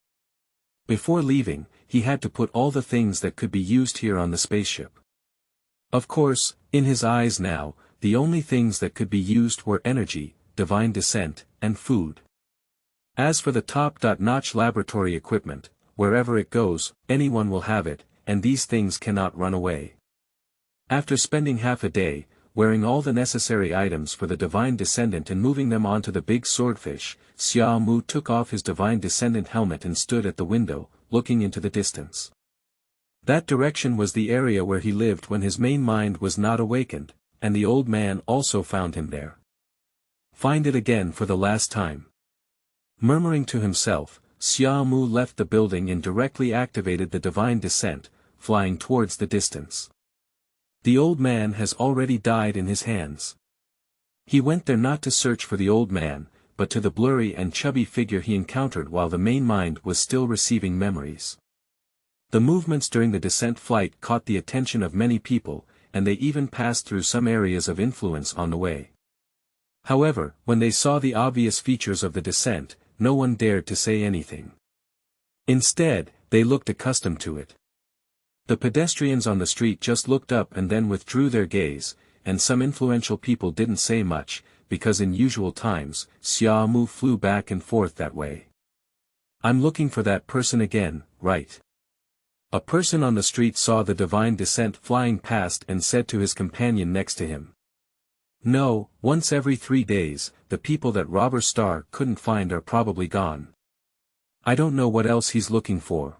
Before leaving, he had to put all the things that could be used here on the spaceship. Of course, in his eyes now, the only things that could be used were energy, divine descent, and food. As for the top-notch laboratory equipment, wherever it goes, anyone will have it, and these things cannot run away. After spending half a day, wearing all the necessary items for the Divine Descendant and moving them onto the big swordfish, Xiaomu took off his Divine Descendant helmet and stood at the window, looking into the distance. That direction was the area where he lived when his main mind was not awakened, and the old man also found him there. Find it again for the last time. Murmuring to himself, Xiaomu left the building and directly activated the divine descent, flying towards the distance. The old man has already died in his hands. He went there not to search for the old man, but to the blurry and chubby figure he encountered while the main mind was still receiving memories. The movements during the descent flight caught the attention of many people, and they even passed through some areas of influence on the way. However, when they saw the obvious features of the descent, no one dared to say anything. Instead, they looked accustomed to it. The pedestrians on the street just looked up and then withdrew their gaze, and some influential people didn't say much, because in usual times, Xiaomu flew back and forth that way. I'm looking for that person again, right? A person on the street saw the divine descent flying past and said to his companion next to him. No, once every 3 days, the people that Robber Star couldn't find are probably gone. I don't know what else he's looking for.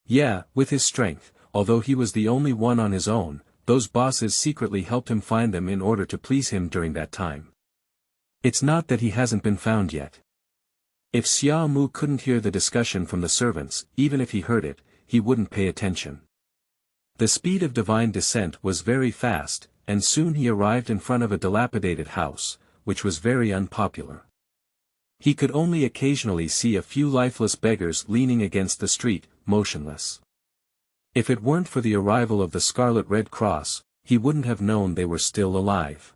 Yeah, with his strength, although he was the only one on his own, those bosses secretly helped him find them in order to please him during that time. It's not that he hasn't been found yet. If Xiaomu couldn't hear the discussion from the servants, even if he heard it, he wouldn't pay attention. The speed of divine descent was very fast, and soon he arrived in front of a dilapidated house, which was very unpopular. He could only occasionally see a few lifeless beggars leaning against the street, motionless. If it weren't for the arrival of the Scarlet Red Cross, he wouldn't have known they were still alive.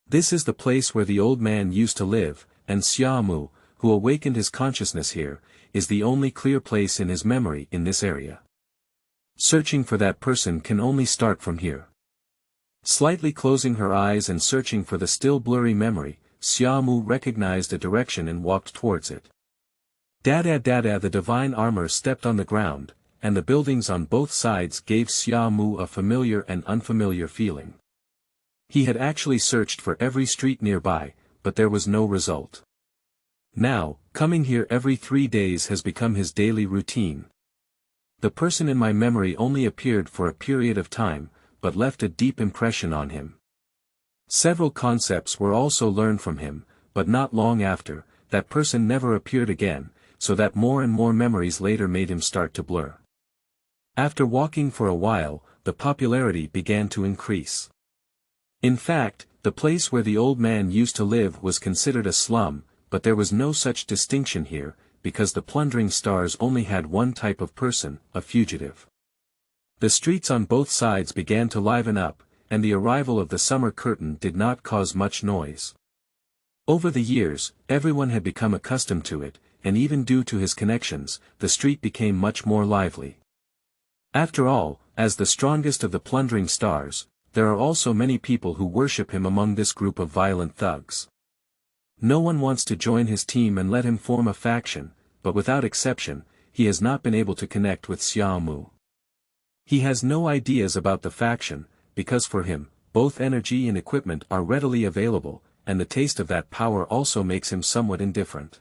This is the place where the old man used to live, and Xiaomu, who awakened his consciousness here, is the only clear place in his memory in this area. Searching for that person can only start from here. Slightly closing her eyes and searching for the still blurry memory, Xiaomu recognized a direction and walked towards it. Dada the divine armor stepped on the ground, and the buildings on both sides gave Xiaomu a familiar and unfamiliar feeling. He had actually searched for every street nearby, but there was no result. Now, coming here every 3 days has become his daily routine. The person in my memory only appeared for a period of time, but left a deep impression on him. Several concepts were also learned from him, but not long after, that person never appeared again, so that more and more memories later made him start to blur. After walking for a while, the popularity began to increase. In fact, the place where the old man used to live was considered a slum, but there was no such distinction here, because the plundering stars only had one type of person, a fugitive. The streets on both sides began to liven up, and the arrival of the summer curtain did not cause much noise. Over the years, everyone had become accustomed to it, and even due to his connections, the street became much more lively. After all, as the strongest of the plundering stars, there are also many people who worship him among this group of violent thugs. No one wants to join his team and let him form a faction, but without exception, he has not been able to connect with Xiaomu. He has no ideas about the faction, because for him, both energy and equipment are readily available, and the taste of that power also makes him somewhat indifferent.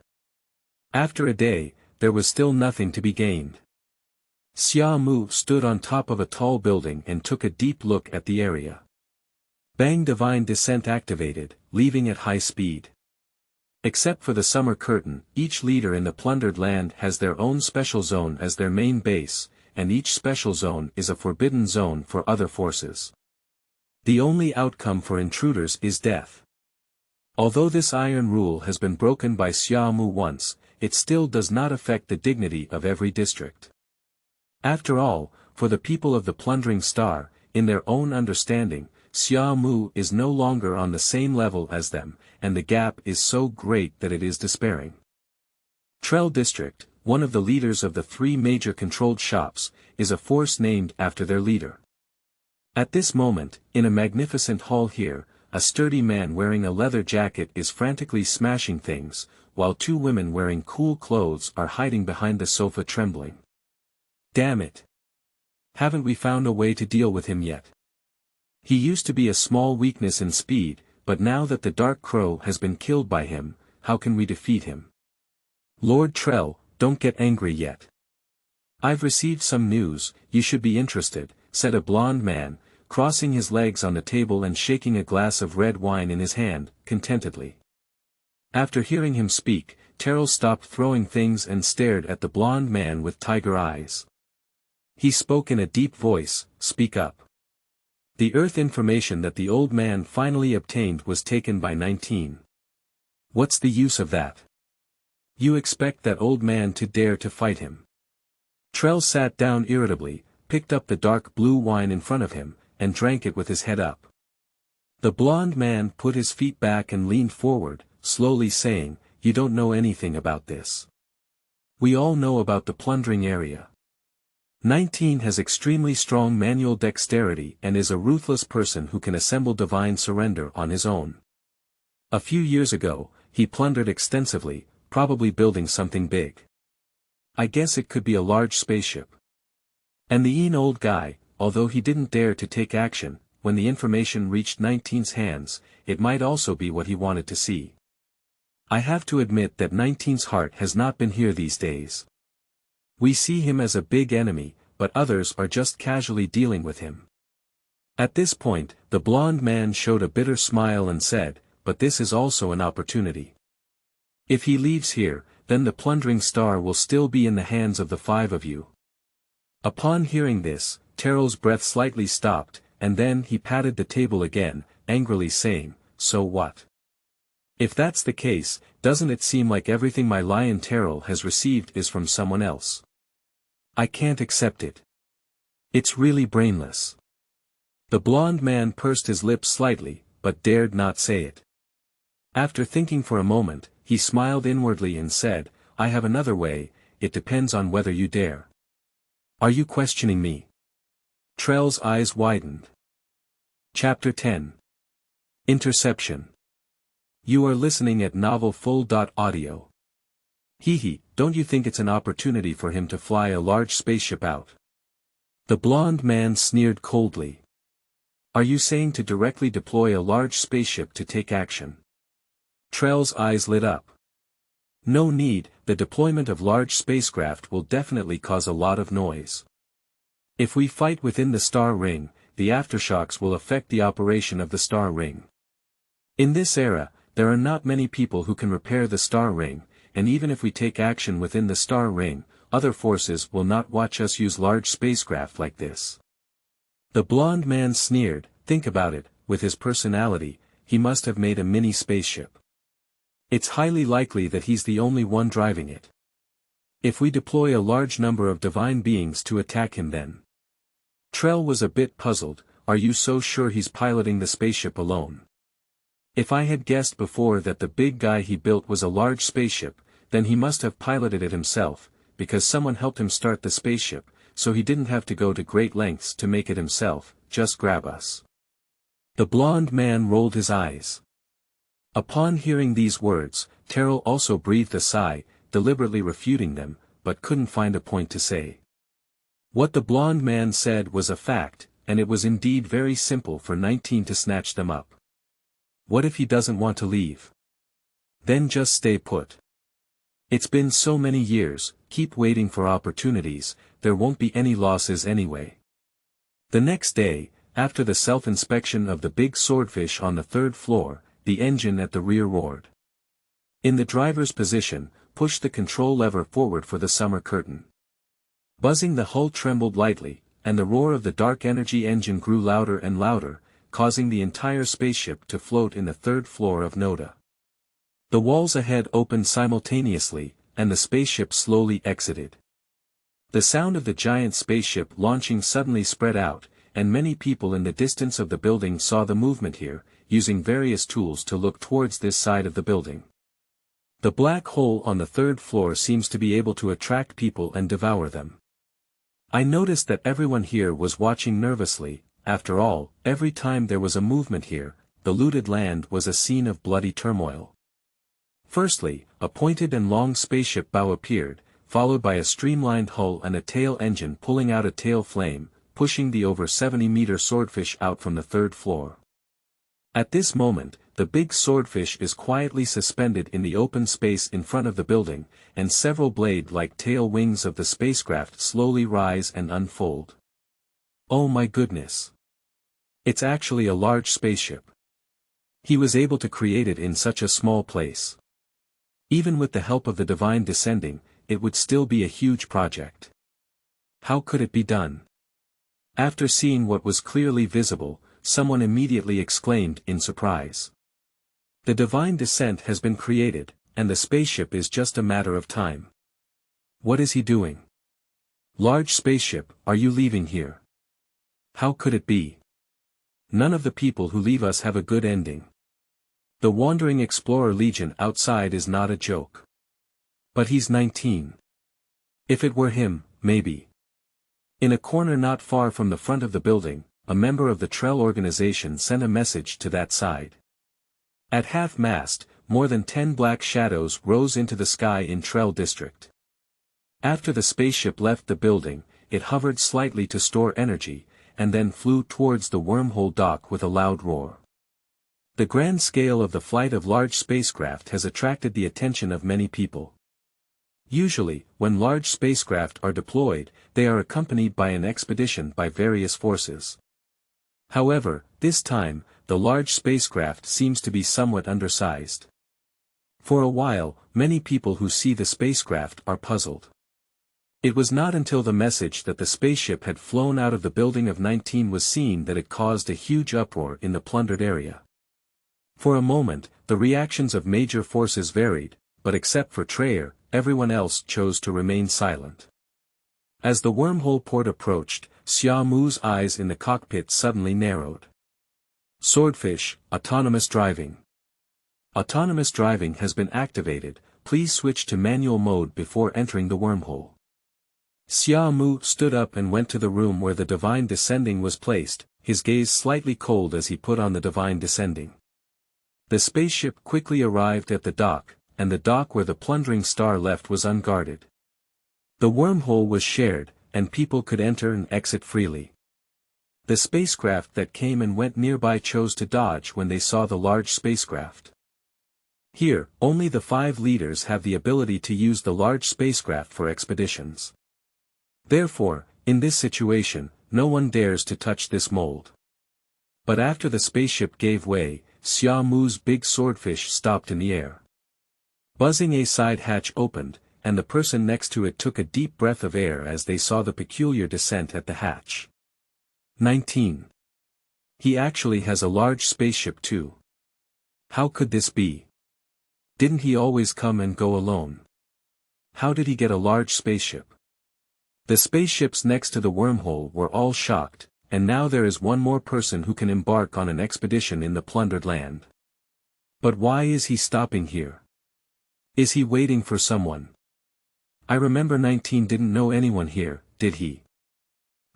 After a day, there was still nothing to be gained. Xiaomu stood on top of a tall building and took a deep look at the area. Bang divine descent activated, leaving at high speed. Except for the summer curtain, each leader in the plundered land has their own special zone as their main base, and each special zone is a forbidden zone for other forces. The only outcome for intruders is death. Although this iron rule has been broken by Xiaomu once, it still does not affect the dignity of every district. After all, for the people of the plundering star, in their own understanding, Xiaomu is no longer on the same level as them, and the gap is so great that it is despairing. Trell District, one of the leaders of the 3 major controlled shops, is a force named after their leader. At this moment, in a magnificent hall here, a sturdy man wearing a leather jacket is frantically smashing things, while 2 women wearing cool clothes are hiding behind the sofa trembling. Damn it! Haven't we found a way to deal with him yet? He used to be a small weakness in speed, but now that the Dark Crow has been killed by him, how can we defeat him? Lord Trell, don't get angry yet. I've received some news, you should be interested, said a blond man, crossing his legs on the table and shaking a glass of red wine in his hand, contentedly. After hearing him speak, Terrell stopped throwing things and stared at the blond man with tiger eyes. He spoke in a deep voice, "Speak up." The Earth information that the old man finally obtained was taken by 19. What's the use of that? You expect that old man to dare to fight him? Trell sat down irritably, picked up the dark blue wine in front of him, and drank it with his head up. The blond man put his feet back and leaned forward, slowly saying, "You don't know anything about this. We all know about the plundering area. 19 has extremely strong manual dexterity and is a ruthless person who can assemble divine surrender on his own. A few years ago, he plundered extensively, probably building something big. I guess it could be a large spaceship." And the old guy, although he didn't dare to take action, when the information reached 19's hands, it might also be what he wanted to see. I have to admit that 19's heart has not been here these days. We see him as a big enemy, but others are just casually dealing with him. At this point, the blond man showed a bitter smile and said, "But this is also an opportunity. If he leaves here, then the plundering star will still be in the hands of the 5 of you." Upon hearing this, Terrell's breath slightly stopped, and then he patted the table again, angrily saying, "So what? If that's the case, doesn't it seem like everything my lion Terrell has received is from someone else? I can't accept it. It's really brainless." The blond man pursed his lips slightly, but dared not say it. After thinking for a moment, he smiled inwardly and said, "I have another way, it depends on whether you dare." "Are you questioning me?" Trell's eyes widened. Chapter 10. Interception. You are listening at novelfull.audio. Hee, don't you think it's an opportunity for him to fly a large spaceship out? The blond man sneered coldly. Are you saying to directly deploy a large spaceship to take action? Trell's eyes lit up. No need, the deployment of large spacecraft will definitely cause a lot of noise. If we fight within the star ring, the aftershocks will affect the operation of the star ring. In this era, there are not many people who can repair the star ring, and even if we take action within the star ring, other forces will not watch us use large spacecraft like this. The blond man sneered. Think about it, with his personality, he must have made a mini spaceship. It's highly likely that he's the only one driving it. If we deploy a large number of divine beings to attack him then. Trell was a bit puzzled. Are you so sure he's piloting the spaceship alone? If I had guessed before that the big guy he built was a large spaceship, then he must have piloted it himself, because someone helped him start the spaceship, so he didn't have to go to great lengths to make it himself, just grab us. The blond man rolled his eyes. Upon hearing these words, Terrell also breathed a sigh, deliberately refuting them, but couldn't find a point to say. What the blond man said was a fact, and it was indeed very simple for 19 to snatch them up. What if he doesn't want to leave? Then just stay put. It's been so many years, keep waiting for opportunities, there won't be any losses anyway. The next day, after the self-inspection of the big swordfish on the 3rd floor, the engine at the rear roared. In the driver's position, push the control lever forward for the summer curtain. Buzzing the hull trembled lightly, and the roar of the dark energy engine grew louder and louder, causing the entire spaceship to float in the 3rd floor of Noda. The walls ahead opened simultaneously, and the spaceship slowly exited. The sound of the giant spaceship launching suddenly spread out, and many people in the distance of the building saw the movement here, using various tools to look towards this side of the building. The black hole on the 3rd floor seems to be able to attract people and devour them. I noticed that everyone here was watching nervously. After all, every time there was a movement here, the looted land was a scene of bloody turmoil. Firstly, a pointed and long spaceship bow appeared, followed by a streamlined hull and a tail engine pulling out a tail flame, pushing the over 70-meter swordfish out from the 3rd floor. At this moment, the big swordfish is quietly suspended in the open space in front of the building, and several blade-like tail wings of the spacecraft slowly rise and unfold. Oh my goodness! It's actually a large spaceship. He was able to create it in such a small place. Even with the help of the divine descending, it would still be a huge project. How could it be done? After seeing what was clearly visible, someone immediately exclaimed in surprise. The divine descent has been created, and the spaceship is just a matter of time. What is he doing? Large spaceship, are you leaving here? How could it be? None of the people who leave us have a good ending. The Wandering Explorer Legion outside is not a joke. But he's 19. If it were him, maybe. In a corner not far from the front of the building, a member of the Trell organization sent a message to that side. At half-mast, more than 10 black shadows rose into the sky in Trell District. After the spaceship left the building, it hovered slightly to store energy, and then flew towards the wormhole dock with a loud roar. The grand scale of the flight of large spacecraft has attracted the attention of many people. Usually, when large spacecraft are deployed, they are accompanied by an expedition by various forces. However, this time, the large spacecraft seems to be somewhat undersized. For a while, many people who see the spacecraft are puzzled. It was not until the message that the spaceship had flown out of the building of 19 was seen that it caused a huge uproar in the plundered area. For a moment, the reactions of major forces varied, but except for Treyer, everyone else chose to remain silent. As the wormhole port approached, Xia Mu's eyes in the cockpit suddenly narrowed. Swordfish, autonomous driving. Autonomous driving has been activated, please switch to manual mode before entering the wormhole. Xia Mu stood up and went to the room where the divine descending was placed, his gaze slightly cold as he put on the divine descending. The spaceship quickly arrived at the dock, and the dock where the plundering star left was unguarded. The wormhole was shared, and people could enter and exit freely. The spacecraft that came and went nearby chose to dodge when they saw the large spacecraft. Here, only the 5 leaders have the ability to use the large spacecraft for expeditions. Therefore, in this situation, no one dares to touch this mold. But after the spaceship gave way, Xia Mu's big swordfish stopped in the air. Buzzing, a side hatch opened, and the person next to it took a deep breath of air as they saw the peculiar descent at the hatch. 19. He actually has a large spaceship too. How could this be? Didn't he always come and go alone? How did he get a large spaceship? The spaceships next to the wormhole were all shocked, and now there is one more person who can embark on an expedition in the plundered land. But why is he stopping here? Is he waiting for someone? I remember 19 didn't know anyone here, did he?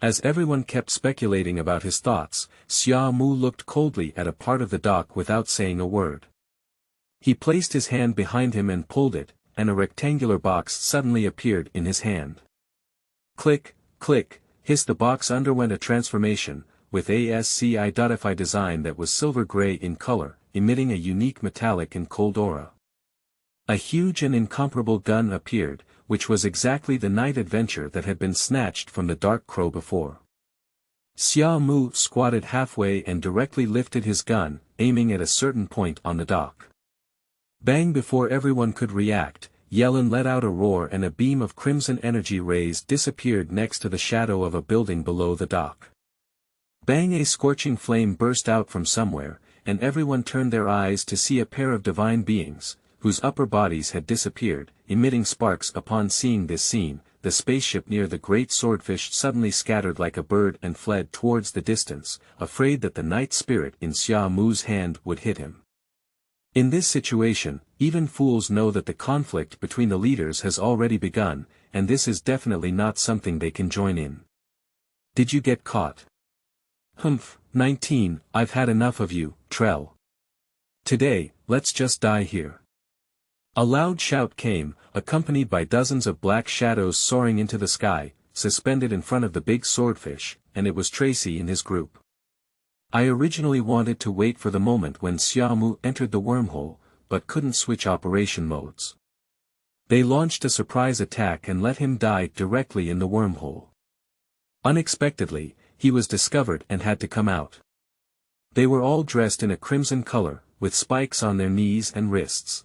As everyone kept speculating about his thoughts, Xia Mu looked coldly at a part of the dock without saying a word. He placed his hand behind him and pulled it, and a rectangular box suddenly appeared in his hand. Click, click, hiss. The box underwent a transformation, with a SCI.FI design that was silver-gray in color, emitting a unique metallic and cold aura. A huge and incomparable gun appeared, which was exactly the night adventure that had been snatched from the Dark Crow before. Xia Mu squatted halfway and directly lifted his gun, aiming at a certain point on the dock. Bang! Before everyone could react, Yellen let out a roar and a beam of crimson energy rays disappeared next to the shadow of a building below the dock. Bang! A scorching flame burst out from somewhere, and everyone turned their eyes to see a pair of divine beings, whose upper bodies had disappeared, emitting sparks. Upon seeing this scene, the spaceship near the great swordfish suddenly scattered like a bird and fled towards the distance, afraid that the night spirit in Xia Mu's hand would hit him. In this situation, even fools know that the conflict between the leaders has already begun, and this is definitely not something they can join in. Did you get caught? Humph, 19, I've had enough of you, Trell. Today, let's just die here. A loud shout came, accompanied by dozens of black shadows soaring into the sky, suspended in front of the big swordfish, and it was Tracy and his group. I originally wanted to wait for the moment when Xia Mu entered the wormhole, but couldn't switch operation modes. They launched a surprise attack and let him die directly in the wormhole. Unexpectedly, he was discovered and had to come out. They were all dressed in a crimson color, with spikes on their knees and wrists.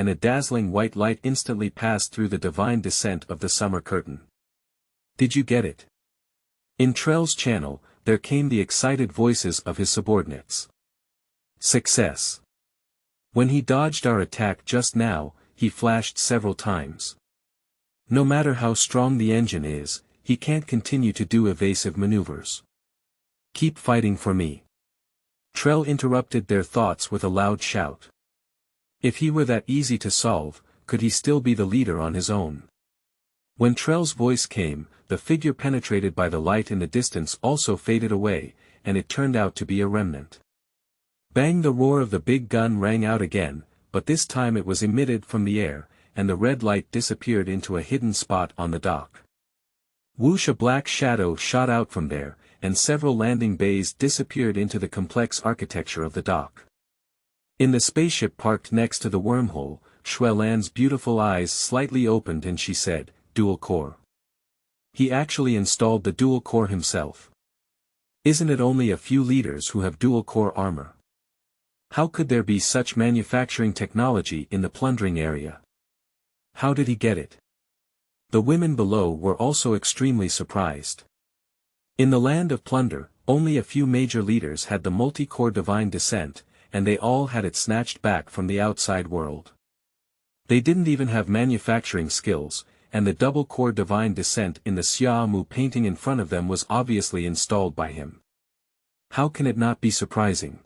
and a dazzling white light instantly passed through the divine descent of the summer curtain. Did you get it? In Trell's channel, there came the excited voices of his subordinates. Success. When he dodged our attack just now, he flashed several times. No matter how strong the engine is, he can't continue to do evasive maneuvers. Keep fighting for me. Trell interrupted their thoughts with a loud shout. If he were that easy to solve, could he still be the leader on his own? When Trell's voice came, the figure penetrated by the light in the distance also faded away, and it turned out to be a remnant. Bang! The roar of the big gun rang out again, but this time it was emitted from the air, and the red light disappeared into a hidden spot on the dock. Whoosh! A black shadow shot out from there, and several landing bays disappeared into the complex architecture of the dock. In the spaceship parked next to the wormhole, Shuelan's beautiful eyes slightly opened and she said, "Dual core." He actually installed the dual core himself. Isn't it only a few leaders who have dual core armor? How could there be such manufacturing technology in the plundering area? How did he get it? The women below were also extremely surprised. In the land of plunder, only a few major leaders had the multi-core divine descent, and they all had it snatched back from the outside world. They didn't even have manufacturing skills, and the double-core divine descent in the Xiaomu painting in front of them was obviously installed by him. How can it not be surprising?